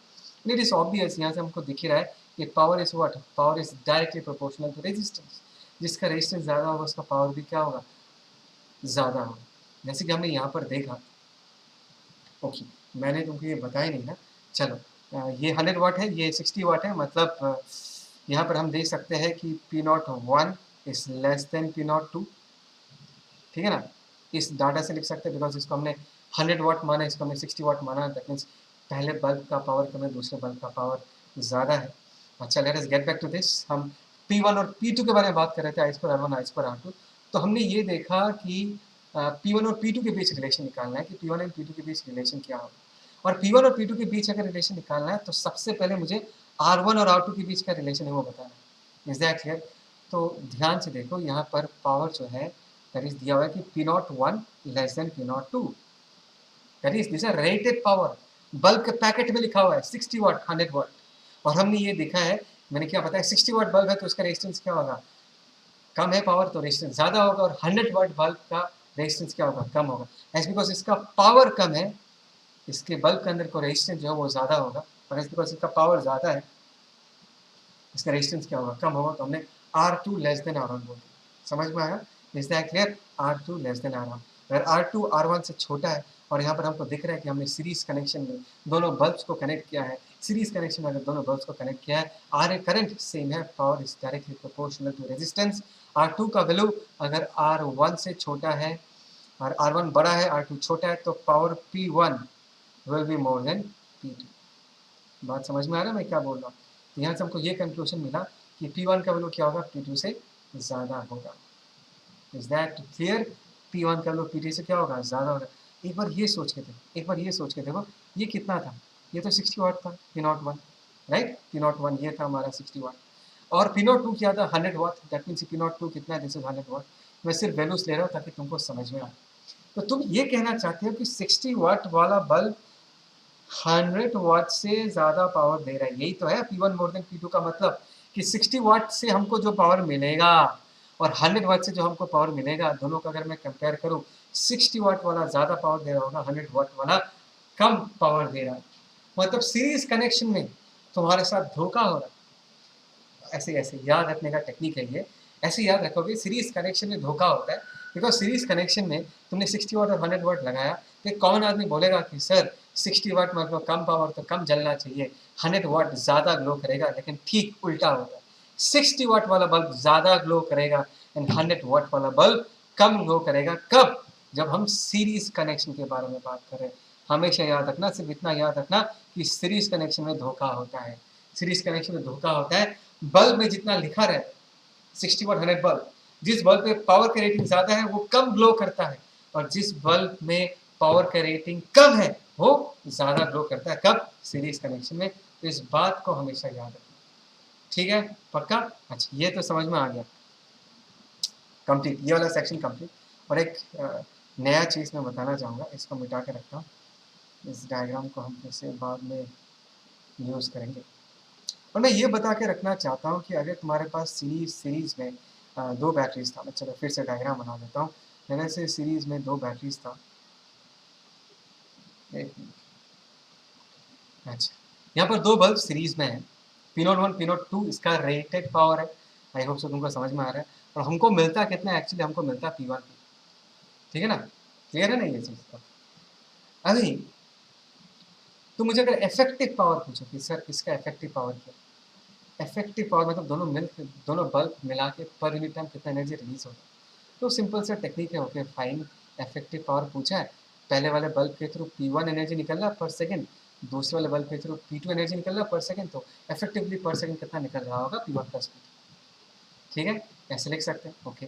It is obvious, यहाँ से हमको दिख ही रहा है कि power is what? Power is directly proportional to resistance. जिसका रेजिस्टेंस ज़्यादा होगा उसका पावर भी क्या होगा? ज़्यादा होगा। जैसे कि हमने यहाँ पर देखा। ओके, मैंने तुमको ये बताया नहीं ना। चलो, ये 100 वाट है, ये 60 वाट है, मतलब यहाँ पर हम देख सकते हैं कि P naught 1 is less than P naught 2। ठीक है ना? इस डाटा से लिख सकते हैं, बिकॉज इसको हमने 100 वाट माना, इसको हमने 60 वाट माना। दैट मीन्स पहले बल्ब का पावर कम है, दूसरे बल्ब का पावर ज़्यादा है। अच्छा, let us get back to this. हम P1 और P2 के बारे में बात कर रहे थे, आई स्क्वायर R1 आई स्क्वायर R2। तो हमने ये देखा कि P1 और P2 के बीच रिलेशन निकालना है कि P1 और P2 के बीच रिलेशन क्या होगा। और P1 और P2 के बीच अगर रिलेशन निकालना है तो सबसे पहले मुझे R1 और R2 के बीच का रिलेशन है वो बताना है। Is that clear? तो ध्यान से देखो, यहाँ पर पावर जो है दैट इज दिया हुआ है कि P naught 1 less than P naught 2। That is this rated power. Bulb के पैकेट में लिखा हुआ है 60 वाट 100 वाट। और हमने ये देखा है, मैंने क्या बताया, 60 वाट बल्ब है तो उसका रेजिस्टेंस क्या होगा? कम है पावर तो रेजिस्टेंस ज़्यादा होगा, और 100 वाट बल्ब का रेजिस्टेंस क्या होगा? कम होगा। एज बिकॉज इसका पावर कम है, इसके बल्ब के अंदर को रेजिस्टेंस जो है वो ज़्यादा होगा, और एज बिकॉज इसका पावर ज़्यादा है इसका रेजिस्टेंस क्या होगा? कम होगा। तो हमने R2 लेस देन R1 बोल दिया। समझ में आया? Is that clear? R2 less than R1। अगर R2 R1 से छोटा है, और यहाँ पर हमको दिख रहा है कि हमने सीरीज कनेक्शन में दोनों बल्ब्स को कनेक्ट किया है, सीरीज कनेक्शन में अगर दोनों बल्ब्स को कनेक्ट किया है, आर करंट सेम है, power is directly proportional to resistance. R2 का वैल्यू अगर R1 से छोटा है और R1 बड़ा है, R2 छोटा है, तो power P1 will be more then P2। बात समझ में आ रहा है मैं क्या बोल रहा हूँ? तो यहाँ से हमको ये कंक्लूजन मिला कि P1 का वैल्यू क्या होगा? P2 से ज़्यादा होगा। Is that clear? P1 का वैल्यू P2 से क्या होगा? ज़्यादा होगा। एक बार ये सोच के देखो, एक बार ये सोच के देखो, ये कितना था? ये तो 60 वाट था, P naught 1, right? P naught 1 ये था हमारा 60 वाट, और P नॉट 2 क्या था? 100 वाट। दैट मीन्स P नॉट 2 कितना है? दिस इज 100 वाट। मैं सिर्फ वैल्यूज ले रहा हूँ ताकि तुमको समझ में आए। तो तुम ये कहना चाहते हो कि 60 वाट वाला बल्ब 100 वाट से ज़्यादा पावर दे रहा है, यही तो है P1 मोर देन P2 का मतलब, कि 60 वाट से हमको जो पावर मिलेगा और 100 वाट से जो हमको पावर मिलेगा, दोनों का अगर मैं कंपेयर करूं, 60 वाट वाला ज़्यादा पावर दे रहा होगा, 100 वाट वाला कम पावर दे रहा है। मतलब सीरीज कनेक्शन में तुम्हारे साथ धोखा हो रहा है। ऐसे ऐसे याद रखने का टेक्निक है ये। ऐसे याद रखोगे, सीरीज कनेक्शन में धोखा होता है, बिकॉज सीरीज कनेक्शन में तुमने 60 वाट और 100 वाट लगाया, तो एक कॉमन आदमी बोलेगा कि सर 60 वाट मतलब कम पावर तो कम जलना चाहिए, 100 वाट ज़्यादा ग्लो करेगा, लेकिन ठीक उल्टा होता है। 60 वाट वाला बल्ब ज़्यादा ग्लो करेगा एंड 100 वाट वाला बल्ब कम ग्लो करेगा। कब? जब हम सीरीज कनेक्शन के बारे में बात करें। हमेशा याद रखना, सिर्फ इतना याद रखना कि सीरीज कनेक्शन में धोखा होता है। सीरीज कनेक्शन में धोखा होता है, बल्ब में जितना लिखा रहता है 60 वाट 100 बल्ब, जिस बल्ब में पावर का रेटिंग ज़्यादा है वो कम ग्लो करता है, और जिस बल्ब में पावर का रेटिंग कम है वो ज़्यादा ग्लो करता है। कब? सीरीज कनेक्शन में। तो इस बात को हमेशा याद रखना, ठीक है? पक्का? अच्छा, ये तो समझ में आ गया। कंप्लीट, ये वाला सेक्शन कंप्लीट। और एक नया चीज़ मैं बताना चाहूँगा, इसको मिटा के रखता हूँ, इस डायग्राम को हम फिर से बाद में यूज़ करेंगे। और मैं ये बता के रखना चाहता हूँ कि अगर तुम्हारे पास सीरीज़ में दो बैटरीज था, मैं चलो फिर से डायग्राम बना देता हूँ। अगर से सीरीज़ में दो बैटरीज था, एक मिनट, अच्छा, यहाँ पर दो बल्ब सीरीज़ में है, P01 P02, इसका रेटेड पावर है। आई होप सो तुमको समझ में आ रहा है। और हमको मिलता कितना है? एक्चुअली हमको मिलता P1, ठीक है ना? क्लियर है ना ये चीज़? तो अभी तो मुझे अगर इफेक्टिव पावर पूछो कि सर इसका इफेक्टिव पावर क्या? इफेक्टिव पावर मतलब दोनों बल्ब मिला के पर यूनिट टाइम कितना एनर्जी रिलीज होता है। तो सिंपल सा टेक्निक है, ओके फाइन, इफेक्टिव पावर पूछा है, पहले वाले बल्ब के थ्रू P1 एनर्जी निकल रहा पर सेकंड, दूसरे वाले बल्ब के थ्रू P2 एनर्जी निकल रहा पर सेकंड, तो इफेक्टिवली पर सेकंड कितना निकल रहा होगा? P1 प्लस P2, ठीक है? ऐसे लिख सकते हैं, ओके।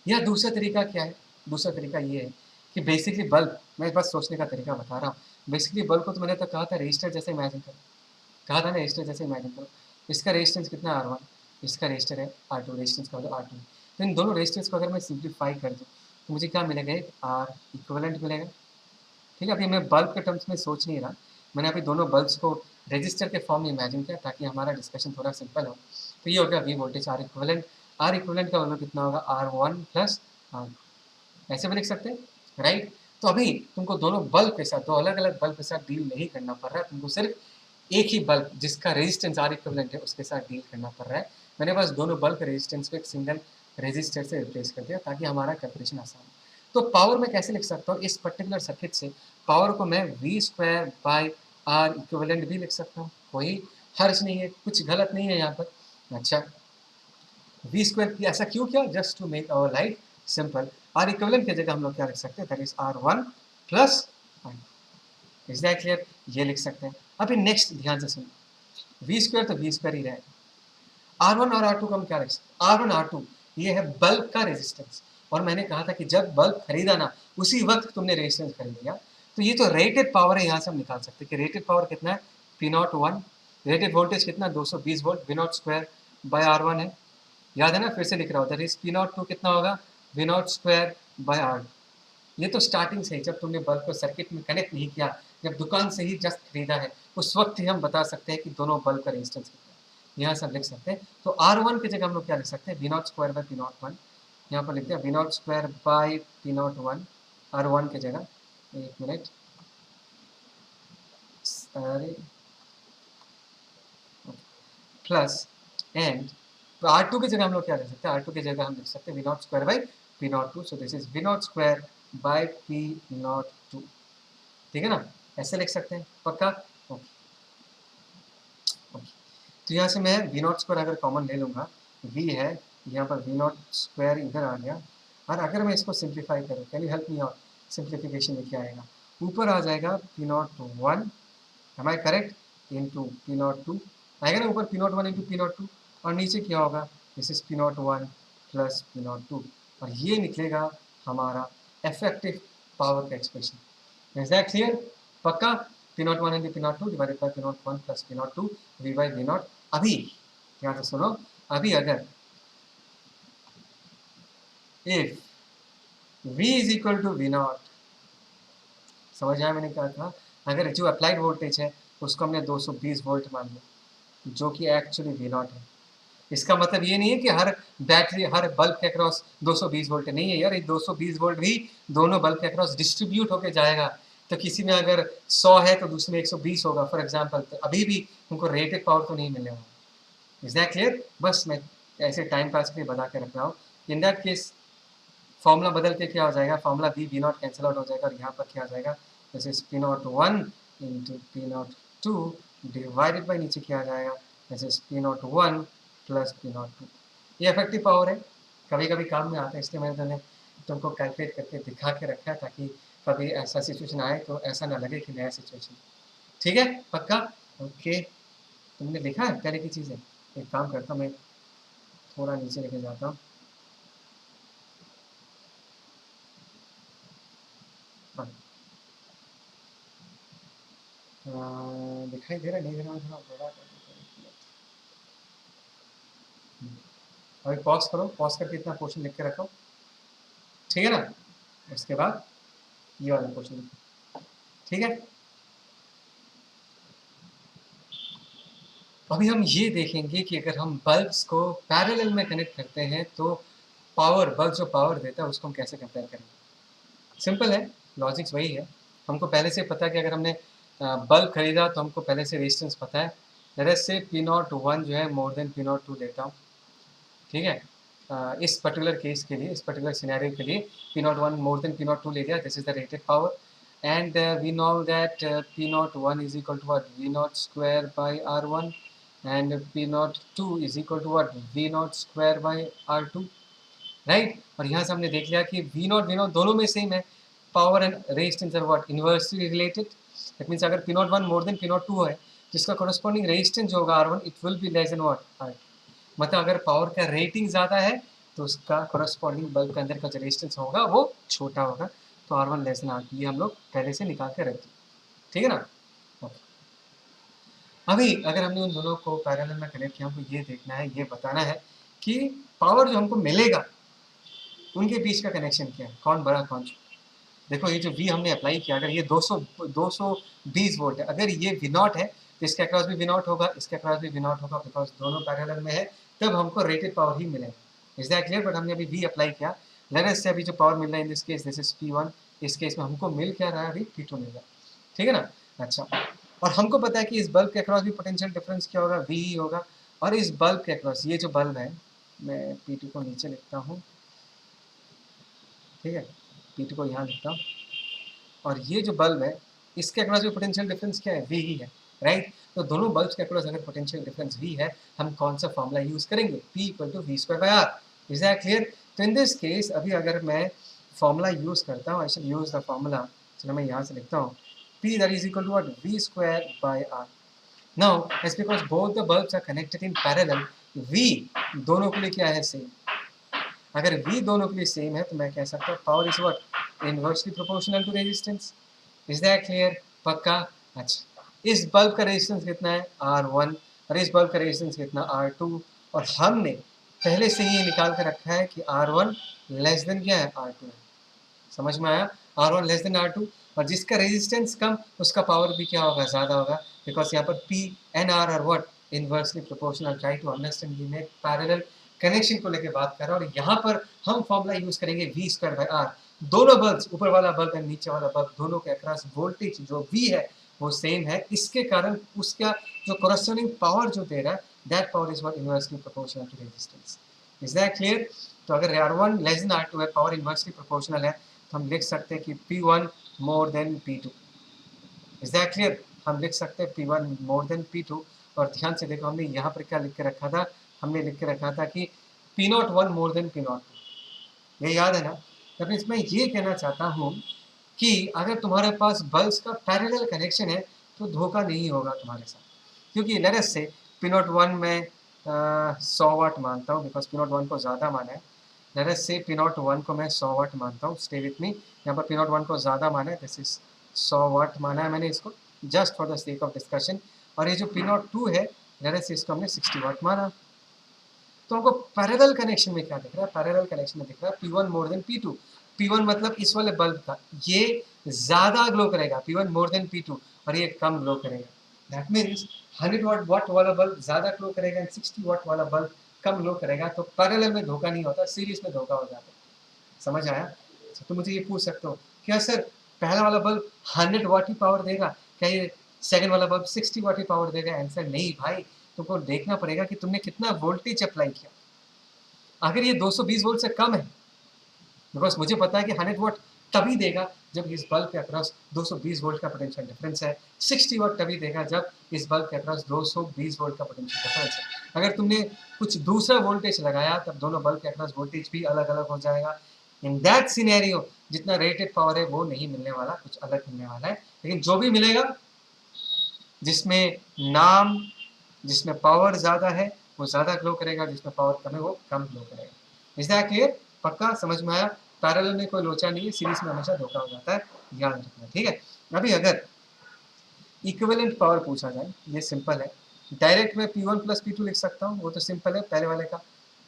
या दूसरा तरीका क्या है? दूसरा तरीका ये है कि बेसिकली बल्ब, मैं बस सोचने का तरीका बता रहा हूँ, बेसिकली बल्ब को तो मैंने तो कहा था रजिस्टर जैसे इमेजिन करो, कहा था ना रजिस्टर जैसे इमेजिन करो। इसका रेजिस्टेंस कितना R1, इसका रजिस्टर है R2, रेजिस्टेंस का मतलब R2। तो इन दोनों रेजिस्टेंस को अगर मैं सिंप्लीफाई कर दूँ तो मुझे क्या मिलेगा? एक R इक्विवेलेंट मिलेगा, ठीक है? अभी मैं बल्ब के टर्म्स में सोच नहीं रहा, मैंने अभी दोनों बल्ब्स को रजिस्टर के फॉर्म में इमेजिन किया ताकि हमारा डिस्कशन थोड़ा सिंपल हो। तो ये हो गया V voltage R equivalent. R equivalent का मतलब कितना होगा? R1 प्लस R, ऐसे भी लिख सकते हैं, राइट? तो अभी तुमको दोनों बल्ब के साथ, दो अलग अलग बल्ब के साथ डील नहीं करना पड़ रहा है, तुमको सिर्फ एक ही बल्ब जिसका रेजिस्टेंस R इक्विवेलेंट है उसके साथ डील करना पड़ रहा है। मैंने बस दोनों बल्ब के रेजिस्टेंस को एक सिंगल रेजिस्टर से रिप्लेस कर दिया ताकि हमारा कैलकुलेशन आसान हो। तो पावर मैं कैसे लिख सकता हूँ? इस पर्टिकुलर सर्किट से पावर को मैं V² बाई R इक्विवेलेंट भी लिख सकता हूँ, कोई हर्ज नहीं है, कुछ गलत नहीं है यहाँ पर। अच्छा, V² की ऐसा क्यों किया? Just to make our life simple. R equivalent की जगह हम लोग क्या लिख सकते हैं? That is R1 plus R। Is that clear? ये लिख सकते हैं। अभी नेक्स्ट ध्यान से सुनो, V² तो V² ही रहेगा। R1 और R2 को हम क्या लिख सकते हैं? R1 R2 ये है बल्ब का रेजिस्टेंस, और मैंने कहा था कि जब बल्ब खरीदा ना उसी वक्त तुमने रेजिस्टेंस खरीद लिया, तो ये तो रेटेड पावर है, यहाँ से हम निकाल सकते हैं कि रेटेड पावर कितना है? P01। रेटेड वोल्टेज कितना? 220 वोल्ट, V0² बाय R1 है, याद है ना? फिर से लिख रहा हूँ, दैट इज P02 कितना होगा? V0² bye R। ये तो स्टार्टिंग से ही, जब तुमने बल्ब को सर्किट में कनेक्ट नहीं किया, जब दुकान से ही जस्ट खरीदा है, उस वक्त ही हम बता सकते हैं कि दोनों बल्ब का रेजिस्टेंस कितना है। यहाँ से हम लिख सकते हैं। तो R1 की जगह हम लोग क्या लिख सकते हैं? V0² by P01। यहाँ पर लिखते हैं V0² बाई P01 R1 की जगह। एक मिनट, अरे प्लस एंड R2 की जगह हम लोग क्या लिख सकते हैं? R2 की जगह हम लिख सकते हैं V0² by P02। So this is V0² by P02, ठीक है ना? ऐसे लिख सकते हैं, पक्का? Okay okay. तो यहाँ से मैं V0² अगर कॉमन ले लूँगा, V है यहाँ पर, V0² इधर आ गया, और अगर मैं इसको सिंप्लीफाई करूँ, can you help me out? Simplification में क्या आएगा? ऊपर आ जाएगा P01, एम आई करेक्ट? इंटू P02 आएगा ना ऊपर, P01 इंटू P02, और नीचे क्या होगा? This is P01 plus P02, और ये निकलेगा हमारा इफेक्टिव पावर का एक्सप्रेशन। Is that clear? पक्का? P01 into P02 divided by P01 plus P02 V by V0। अभी ध्यान से सुनो, अभी अगर if V is equal to V0, समझ आया मैंने क्या था? अगर जो अप्लाइड वोल्टेज है उसको हमने 220 वोल्ट मान लिया, जो कि एक्चुअली V0 है। इसका मतलब ये नहीं है कि हर बैटरी, हर बल्ब के अक्रॉस 220 वोल्ट नहीं है यार, ये 220 वोल्ट भी दोनों बल्ब के अक्रॉस डिस्ट्रीब्यूट होकर जाएगा। तो किसी में अगर 100 है तो दूसरे में 120 होगा फॉर एग्जांपल, तो अभी भी तुमको रेटेड पावर तो नहीं मिलेगा। Is that clear? बस मैं ऐसे टाइम पास के लिए बता के रख रहा हूँ। इन दैट केस फॉर्मूला बदल के क्या हो जाएगा? फॉर्मूला V0 कैंसिल आउट हो जाएगा, और यहाँ पर क्या आ जाएगा? This is P01 into P02 divided by नीचे क्या आ जाएगा? This is P01 plus P02। ये इफेक्टिव पावर है, कभी कभी काम में आता है, इसलिए मैंने तुमको कैलकुलेट करके दिखा के रखा है ताकि कभी ऐसा सिचुएशन आए तो ऐसा ना लगे कि नया सिचुएशन। ठीक है? पक्का? ओके। तुमने लिखा है पहले की चीज़ें? एक काम करता हूँ मैं, थोड़ा नीचे लेके जाता हूँ। हाँ, दिखाई दे रहा नहीं दे रहा, थोड़ा बड़ा कर देता हूँ। अभी पॉज करो, पॉज करके इतना क्वेश्चन लिख के रखो, ठीक है ना। उसके बाद ये वाला क्वेश्चन, ठीक है। अभी हम ये देखेंगे कि अगर हम बल्ब्स को पैरेलल में कनेक्ट करते हैं तो पावर, बल्ब जो पावर देता है उसको हम कैसे कंपेयर करेंगे। सिंपल है, लॉजिक्स वही है। हमको पहले से पता है कि अगर हमने बल्ब खरीदा तो हमको पहले से रेजिस्टेंस पता है। लेट्स से P01 जो है मोर देन P02 लेता हूँ, ठीक है। इस पर्टिकुलर केस के लिए, इस पर्टिकुलर सिनेरियो के लिए P01 मोर देन P02 ले लिया, this is the rated power. And we know that P01 is equal to what, V0 square by R1 and P02 is equal to what, V0 square by R2, right. और यहाँ से हमने देख लिया कि V0 V0 दोनों में same है, power and resistance R what, inversely related. That means अगर P01 मोर देन P02 है, जिसका कोरस्पॉन्डिंग रेजिस्टेंस जो होगा R1 it will be less than what, R2। मतलब अगर पावर का रेटिंग ज़्यादा है तो उसका कोरस्पॉन्डिंग बल्ब के अंदर का जो रेजिस्टेंस होगा वो छोटा होगा, तो R1 लेस देन R2, ये हम लोग पहले से निकाल के रखते हैं, ठीक है ना। ओके, अभी अगर हमने उन दोनों को पैरेलल में कनेक्ट किया, हमको ये देखना है, ये बताना है कि पावर जो हमको मिलेगा उनके बीच का कनेक्शन क्या है, कौन बड़ा कौन छोटा। देखो ये जो V हमने अप्लाई किया, अगर ये 220 वोल्ट है, अगर ये V0 है तो इसके अक्रॉस भी V0 होगा, इसके अक्रॉस भी V0 होगा, बिकॉज दोनों पैरेलल में है, तब हमको रेटेड पावर ही मिलेगा। Is that clear. बट हमने अभी V अप्लाई किया, लेट्स से अभी जो पावर मिल रहा है in this case this is P1, इस केस में हमको मिल क्या रहा है, अभी P2 मिल रहा है, ठीक है ना। अच्छा, और हमको पता है कि इस बल्ब के अक्रॉस भी पोटेंशियल डिफरेंस क्या होगा, V ही होगा। और इस बल्ब के अक्रॉस, ये जो बल्ब है, मैं P2 को नीचे लिखता हूँ, ठीक है, P2 को यहाँ लिखता हूँ, और ये जो बल्ब है इसके अक्रॉस भी पोटेंशियल डिफरेंस क्या है, V ही है, राइट। तो दोनों बल्ब्स के अक्रॉस अगर पोटेंशियल डिफरेंस V है, हम कौन सा फॉर्मूला यूज करेंगे, P equal to V square by R। Is that clear. तो इन दिस केस अभी अगर मैं फॉर्मूला यूज करता हूँ, I shall use the formula, चलो मैं यहाँ से लिखता हूँ, P that is equal to what, V square by R। Now it's because both the bulbs are connected in parallel, V दोनों के लिए क्या है, सेम। अगर V दोनों के लिए सेम है तो मैं कह सकता हूँ power is what, inversely proportional to resistance. Is that clear, पक्का। अच्छा, इस बल्ब का रेजिस्टेंस कितना है, R1, और इस बल्ब का रेजिस्टेंस कितना, R2। और हमने पहले से ही ये निकाल कर रखा है कि R1 लेस देन क्या है, R2 है। समझ में आया, R1 लेस देन R2, और जिसका रेजिस्टेंस कम उसका पावर भी क्या होगा, ज़्यादा होगा, बिकॉज यहाँ पर P and R are what, inversely proportional. Try to understand, ये मैं पैरेलल कनेक्शन को लेकर बात कर रहा हूँ, और यहाँ पर हम फॉर्मूला यूज करेंगे V स्क्वायर बाय R। दोनों बल्ब, ऊपर वाला बल्ब एंड नीचे वाला बल्ब, दोनों के अक्रॉस वोल्टेज जो V है वो सेम है, इसके कारण उसका जो कोरस्पॉन्डिंग पावर जो दे रहा है, that power is what, inversely proportional to resistance. Is that clear. तो अगर R1 लेस देन R2 है, पावर इनवर्सली प्रोपोर्शनल है, तो हम लिख सकते हैं कि P1 more than P2। Is that clear. हम लिख सकते हैं P1 मोर देन P2। और ध्यान से देखो, हमने यहाँ पर क्या लिख के रखा था, हमने लिख के रखा था कि P01 मोर देन P02, ये याद है ना। तब इसमें ये कहना चाहता हूँ कि अगर तुम्हारे पास बल्ब्स का पैरेलल कनेक्शन है तो धोखा नहीं होगा तुम्हारे साथ, क्योंकि लेट्स से P01 में 100 वाट मानता हूँ, बिकॉज P01 को ज़्यादा माना है। लेट्स से P01 को मैं 100 वाट मानता हूँ, स्टे विथ मी, यहाँ पर P01 को ज़्यादा माना है, दिस इज 100 वाट माना है मैंने इसको, just for the sake of discussion. और ये जो P02 है, लेट्स से इसको हमने 60 वाट माना। तो हमको पैरेलल कनेक्शन में क्या दिख रहा है, पैरेलल कनेक्शन में दिख रहा है P1 more than P2। P1 मतलब इस वाले बल्ब का, ये ज़्यादा ग्लो करेगा, P1 मोर देन P2, और ये कम ग्लो करेगा। दैट मीन्स 100 वाट वाला बल्ब ज़्यादा ग्लो करेगा एंड 60 वाट वाला बल्ब कम ग्लो करेगा। तो पैरेलल में धोखा नहीं होता, सीरीज में धोखा हो जाता है। समझ आया। तो मुझे ये पूछ सकते हो, क्या सर पहला वाला बल्ब 100 वाट ही पावर देगा, क्या ये सेकंड वाला बल्ब 60 वाट ही पावर देगा? आंसर नहीं भाई, तुमको देखना पड़ेगा कि तुमने कितना वोल्टेज अप्लाई किया। अगर ये 220 वोल्ट से कम है, बिकॉज मुझे पता है कि 100 वाट तभी देगा जब इस बल्ब के अक्रॉस 220 वोल्ट का पोटेंशियल डिफरेंस है, 60 वाट तभी देगा जब इस बल्ब के अक्रॉस 220 वोल्ट का पोटेंशियल डिफरेंस है। अगर तुमने कुछ दूसरा वोल्टेज लगाया तब दोनों बल्ब के अक्रॉस वोल्टेज भी अलग अलग हो जाएगा। इन दैट सिनेरियो जितना रेटेड पावर है वो नहीं मिलने वाला, कुछ अलग मिलने वाला है। लेकिन जो भी मिलेगा जिसमें नाम, जिसमें पावर ज़्यादा है, वो ज़्यादा ग्लो करेगा, जिसमें पावर कम है वो कम ग्लो करेगा। Is that clear? पक्का समझ में आया? पैरेलल में कोई लोचा नहीं है, सीरीज में हमेशा धोखा हो जाता है, ध्यान रखना, ठीक है। अभी अगर इक्विवेलेंट पावर पूछा जाए, ये सिंपल है, डायरेक्ट में P1 प्लस P2 लिख सकता हूँ, वो तो सिंपल है, पहले वाले का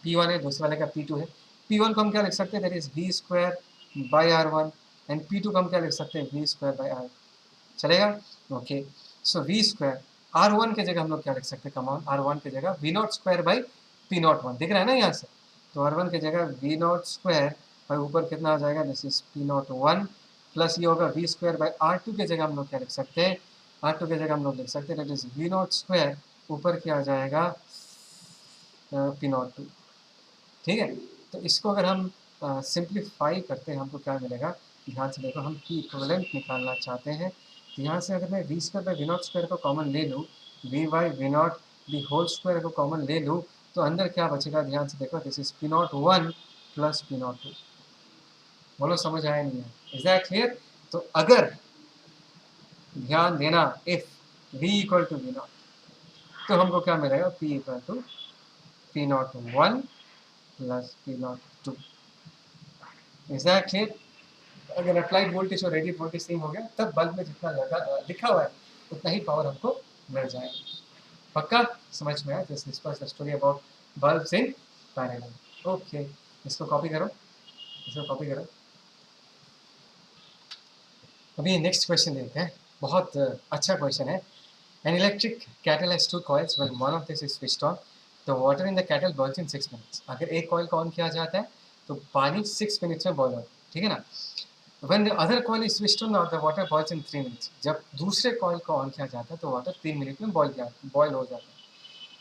P1 है, दूसरे वाले का P2 है। P1 को हम क्या लिख सकते हैं, that is V square by R1, and P2 को हम क्या लिख सकते हैं, V स्क्वायर बाई R। चलेगा? ओके, सो V स्क्वायर R1 की जगह हम लोग क्या लिख सकते हैं, कमॉन, R1 की जगह V not square by P naught 1, दिख रहा है ना यहाँ से, तो R1 की जगह V नॉट स्क्वायर और ऊपर कितना आ जाएगा, this is P naught 1 plus ये होगा V स्क्वायर बाई R2 की जगह हम लोग क्या लिख सकते हैं, R2 की जगह हम लोग लिख सकते हैं, that is V not square ऊपर क्या आ जाएगा, P नॉट 2, ठीक है। तो इसको अगर हम सिंप्लीफाई करते हैं, हमको क्या मिलेगा, ध्यान से देखो, हम P इक्विवेलेंट निकालना चाहते हैं, तो यहाँ से अगर मैं V square by V naught square को कॉमन ले लूँ, V by V naught the whole square को कॉमन ले लूँ, तो अंदर क्या बचेगा, ध्यान से देखो, this is P naught 1 plus P naught 2। बोलो समझ आया नहीं है? Is that clear? तो अगर ध्यान देना, if V equal to V naught, तो हमको क्या मिलेगा, P equal to P naught 1 plus P naught 2। Is that clear? अगर अप्लाइड वोल्टेज और रेडिएट वोल्टेज सेम हो गया, तब बल्ब में जितना लगा लिखा हुआ है उतना ही पावर हमको मिल जाएगा। पक्का समझ में आया? This was the story about bulbs in parallel. Okay, इसको कॉपी करो, इसको कॉपी करो। अभी नेक्स्ट क्वेश्चन देखते हैं, बहुत अच्छा क्वेश्चन है। An electric kettle has two coils. When one of this is switched on, the water in the kettle boils in 6 minutes. अगर एक कॉइल को ऑन किया जाता है तो पानी 6 मिनट्स में बॉयल होता है, ठीक है ना। When the other coil is switched on, the water boils in 3 minutes. जब दूसरे कॉइल को ऑन किया जाता है तो वाटर 3 मिनट में बॉयल हो जाता है।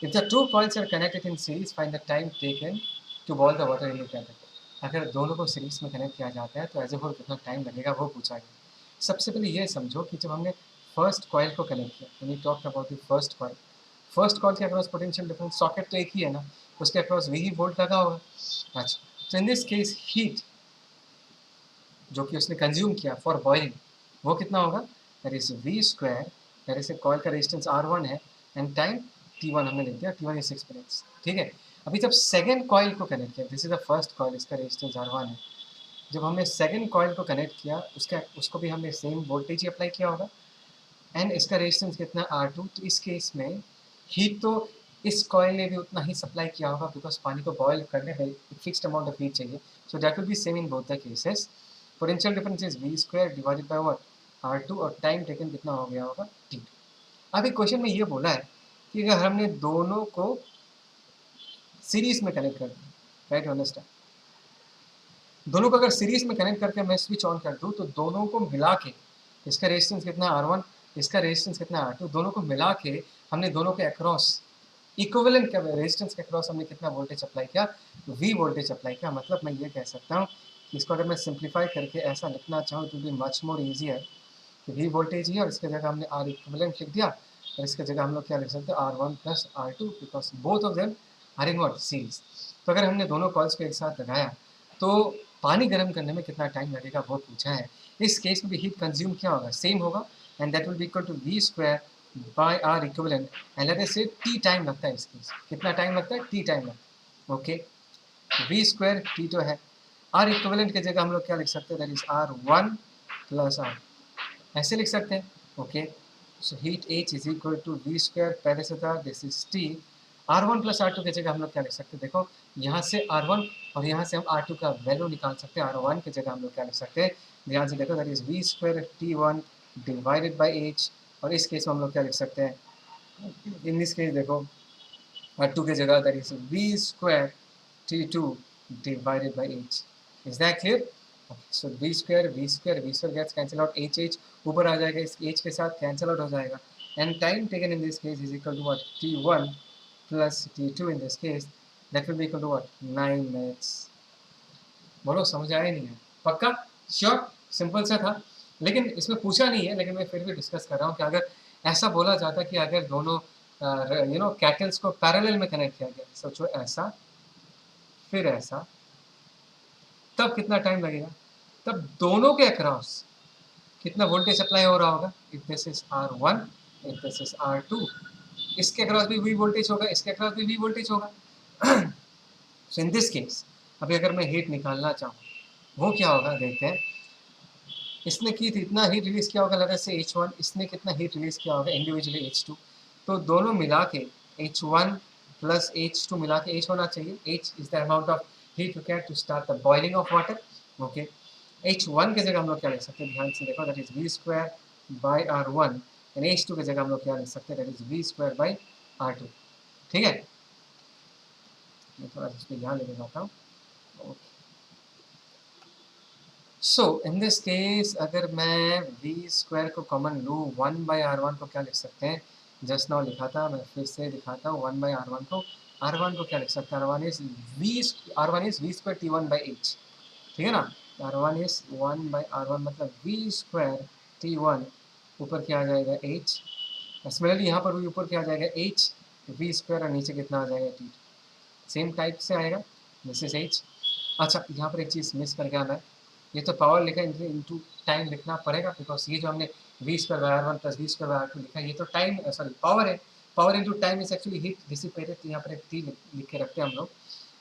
If the two coils are connected in series, find the time taken to boil the water in the kettle. अगर दोनों को सीरीज में कनेक्ट किया जाता है तो एज ए होल कितना टाइम लगेगा वो पूछा गया। सबसे पहले ये समझो कि जब हमने फर्स्ट कॉइल को कनेक्ट किया, when we talked about the first coil, first coil के अक्रॉस पोटेंशियल डिफरेंस, सॉकेट तो एक ही है ना, उसके अक्रॉस वही वोल्ट लगा होगा। अच्छा, तो इन दिस केस हीट जो कि उसने कंज्यूम किया फॉर बॉइलिंग, वो कितना होगा, that is V square, that is coil का रेजिस्टेंस R1 है, एंड टाइम T1 हमने लिख दिया, T1 इज 6 मिनट्स, ठीक है। अभी जब सेकेंड कॉइल को कनेक्ट किया, this is the first coil, इसका रेजिस्टेंस R1 है, जब हमने सेकेंड कॉइल को कनेक्ट किया उसको भी हमने सेम वोल्टेज ही अप्लाई किया होगा, एंड इसका रेजिस्टेंस कितना R2, तो इस केस में हीट तो इस कॉइल ने भी उतना ही सप्लाई किया होगा, बिकॉज पानी को बॉयल करने में एक फिक्स्ड अमाउंट ऑफ हीट चाहिए, so that will be same in both the cases. Potential difference is V square divided by what, R2, और टाइम टेकन कितना हो गया होगा, T2। अभी क्वेश्चन में ये बोला है कि अगर हमने दोनों को सीरीज में कनेक्ट कर दिया, राइट, अंडरस्टैंड, दोनों को अगर सीरीज में कनेक्ट करके मैं स्विच ऑन कर दूं, तो दोनों को मिला के, इसका रेजिस्टेंस कितना R1, इसका रेजिस्टेंस कितना R2, दोनों को मिला के हमने दोनों के अक्रॉस इक्विवेलेंट के रेजिस्टेंस के अक्रॉस हमने कितना वोल्टेज अप्लाई किया, V वोल्टेज अप्लाई किया। मतलब मैं ये कह सकता हूँ कि इसको अगर मैं सिंप्लीफाई करके ऐसा लिखना चाहूँ तो be much more easier, V voltage ही है और इसके जगह हमने R इक्विवेलेंट लिख दिया, और इसके जगह हम लोग क्या लिख सकते हैं, R1 plus R2, because both of them are in what, series. तो अगर हमने दोनों कॉइल्स को एक साथ लगाया तो पानी गर्म करने में कितना टाइम लगेगा वो पूछा है। इस केस में भी हीट कंज्यूम क्या होगा, सेम होगा, and that will be equal to V square by R equivalent, and let us say T time लगता है, इस केस कितना टाइम लगता है, T टाइम लगता है। ओके, V स्क्वायर T तो है, R इक्विवेलेंट की जगह हम लोग क्या लिख सकते हैं, that is R1 plus R, ऐसे लिख सकते हैं। Okay, so heat H is equal to V square, पहले से था, this is T, R1 plus R2 की जगह हम लोग क्या लिख सकते हैं, देखो यहाँ से R1 और यहाँ से हम R2 का वैल्यू निकाल सकते हैं, R1 की जगह हम लोग क्या लिख सकते हैं, ध्यान से देखो, that is V square T1 divided by H, और इस केस में हम लोग क्या लिख सकते हैं, इन दिस केस देखो R2 की जगह that is V square T2 divided by H। Is that clear? So V square gets cancel out, H ऊपर आ जाएगा, इस H के साथ कैंसिल आउट हो जाएगा, and time taken in this case is equal to what, T1 plus T2 in this case, that will be equal to what, 9 minutes। बोलो समझ आया नहीं है? पक्का श्योर? सिंपल सा था, लेकिन इसमें पूछा नहीं है, लेकिन मैं फिर भी डिस्कस कर रहा हूँ कि अगर ऐसा बोला जाता कि अगर दोनों कैटल्स को पैरेलल में कनेक्ट किया गया, सोचो ऐसा फिर ऐसा, तब कितना टाइम लगेगा, तब दोनों के अक्रॉस कितना वोल्टेज सप्लाई हो रहा होगा, if this is R1, if this is R2, इसके अक्रॉस भी वी वोल्टेज होगा, इसके अक्रॉस भी वी वोल्टेज होगा। सो इन दिस केस अभी अगर मैं हीट निकालना चाहूँ वो क्या होगा देखते हैं। इसने की थी इतना हीट रिलीज किया होगा लगा से H1, इसने कितना हीट रिलीज किया होगा इंडिविजुअली H2, तो दोनों मिला के H1 प्लस H2 मिला के H होना चाहिए। H is the amount of heat required to start the boiling of water. Okay, H1 की जगह हम लोग क्या लिख सकते हैं, ध्यान से देखो, that is V² by R1, and H2 की जगह हम लोग क्या लिख सकते हैं, that is V² by R2। ठीक है, मैं थोड़ा सा इसको यहाँ लेके जाता हूँ। Okay, so in this case अगर मैं V² को कॉमन लूँ, 1/R1 को क्या लिख सकते हैं, जस्ट नाउ लिखा था, मैं फिर से दिखाता हूँ। 1/R1 को, R1 को क्या लिख सकते हैं, R1 इज V² T1/H। ठीक है ना, R1 इज 1/R1 मतलब V² T1 ऊपर क्या आ जाएगा H, सिमिलरली यहाँ पर भी ऊपर क्या आ जाएगा H V² और नीचे कितना आ जाएगा T, सेम टाइप से आएगा, दिस इज H। अच्छा, यहाँ पर एक चीज़ मिस कर गया मैं, ये तो पावर लिखा है, इंटू टाइम लिखना पड़ेगा, बिकॉज ये जो हमने V²/R1 प्लस V²/R2 लिखा है ये तो टाइम सॉरी पावर है, power into time is actually heat dissipated, तो यहाँ पर एक T लिख के रखते हैं हम लोग।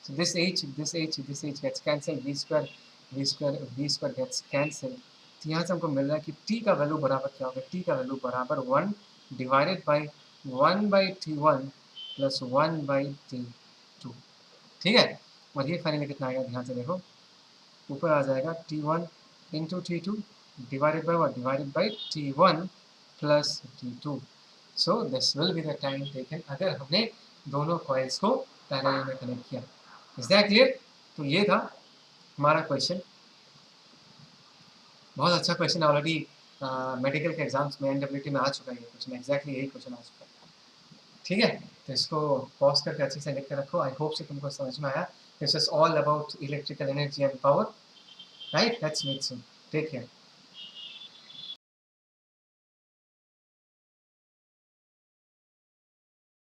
So this H gets cancel, V² gets cancel, तो यहाँ से हमको मिल रहा है कि T का वैल्यू बराबर क्या होगा, T का वैल्यू बराबर 1 divided by 1/T1 plus 1/T2। ठीक है, और ये फाइनली कितना आएगा, ध्यान से देखो, ऊपर आ जाएगा T1 into T2 divided by what, divided by T1 plus T2। So this will be the time taken अगर हमने दोनों कॉइल्स को पैरेलल में कनेक्ट किया। Is that clear? तो ये था हमारा क्वेश्चन, बहुत अच्छा क्वेश्चन, ऑलरेडी मेडिकल के एग्जाम्स में NWT में आ चुका है ये क्वेश्चन, एग्जैक्टली यही क्वेश्चन आ चुका है। ठीक है, तो इसको पॉज करके अच्छे से लिख के रखो। आई होप से तुमको समझ में आया। This is all about electrical energy and power, right? Let's meet soon, take care.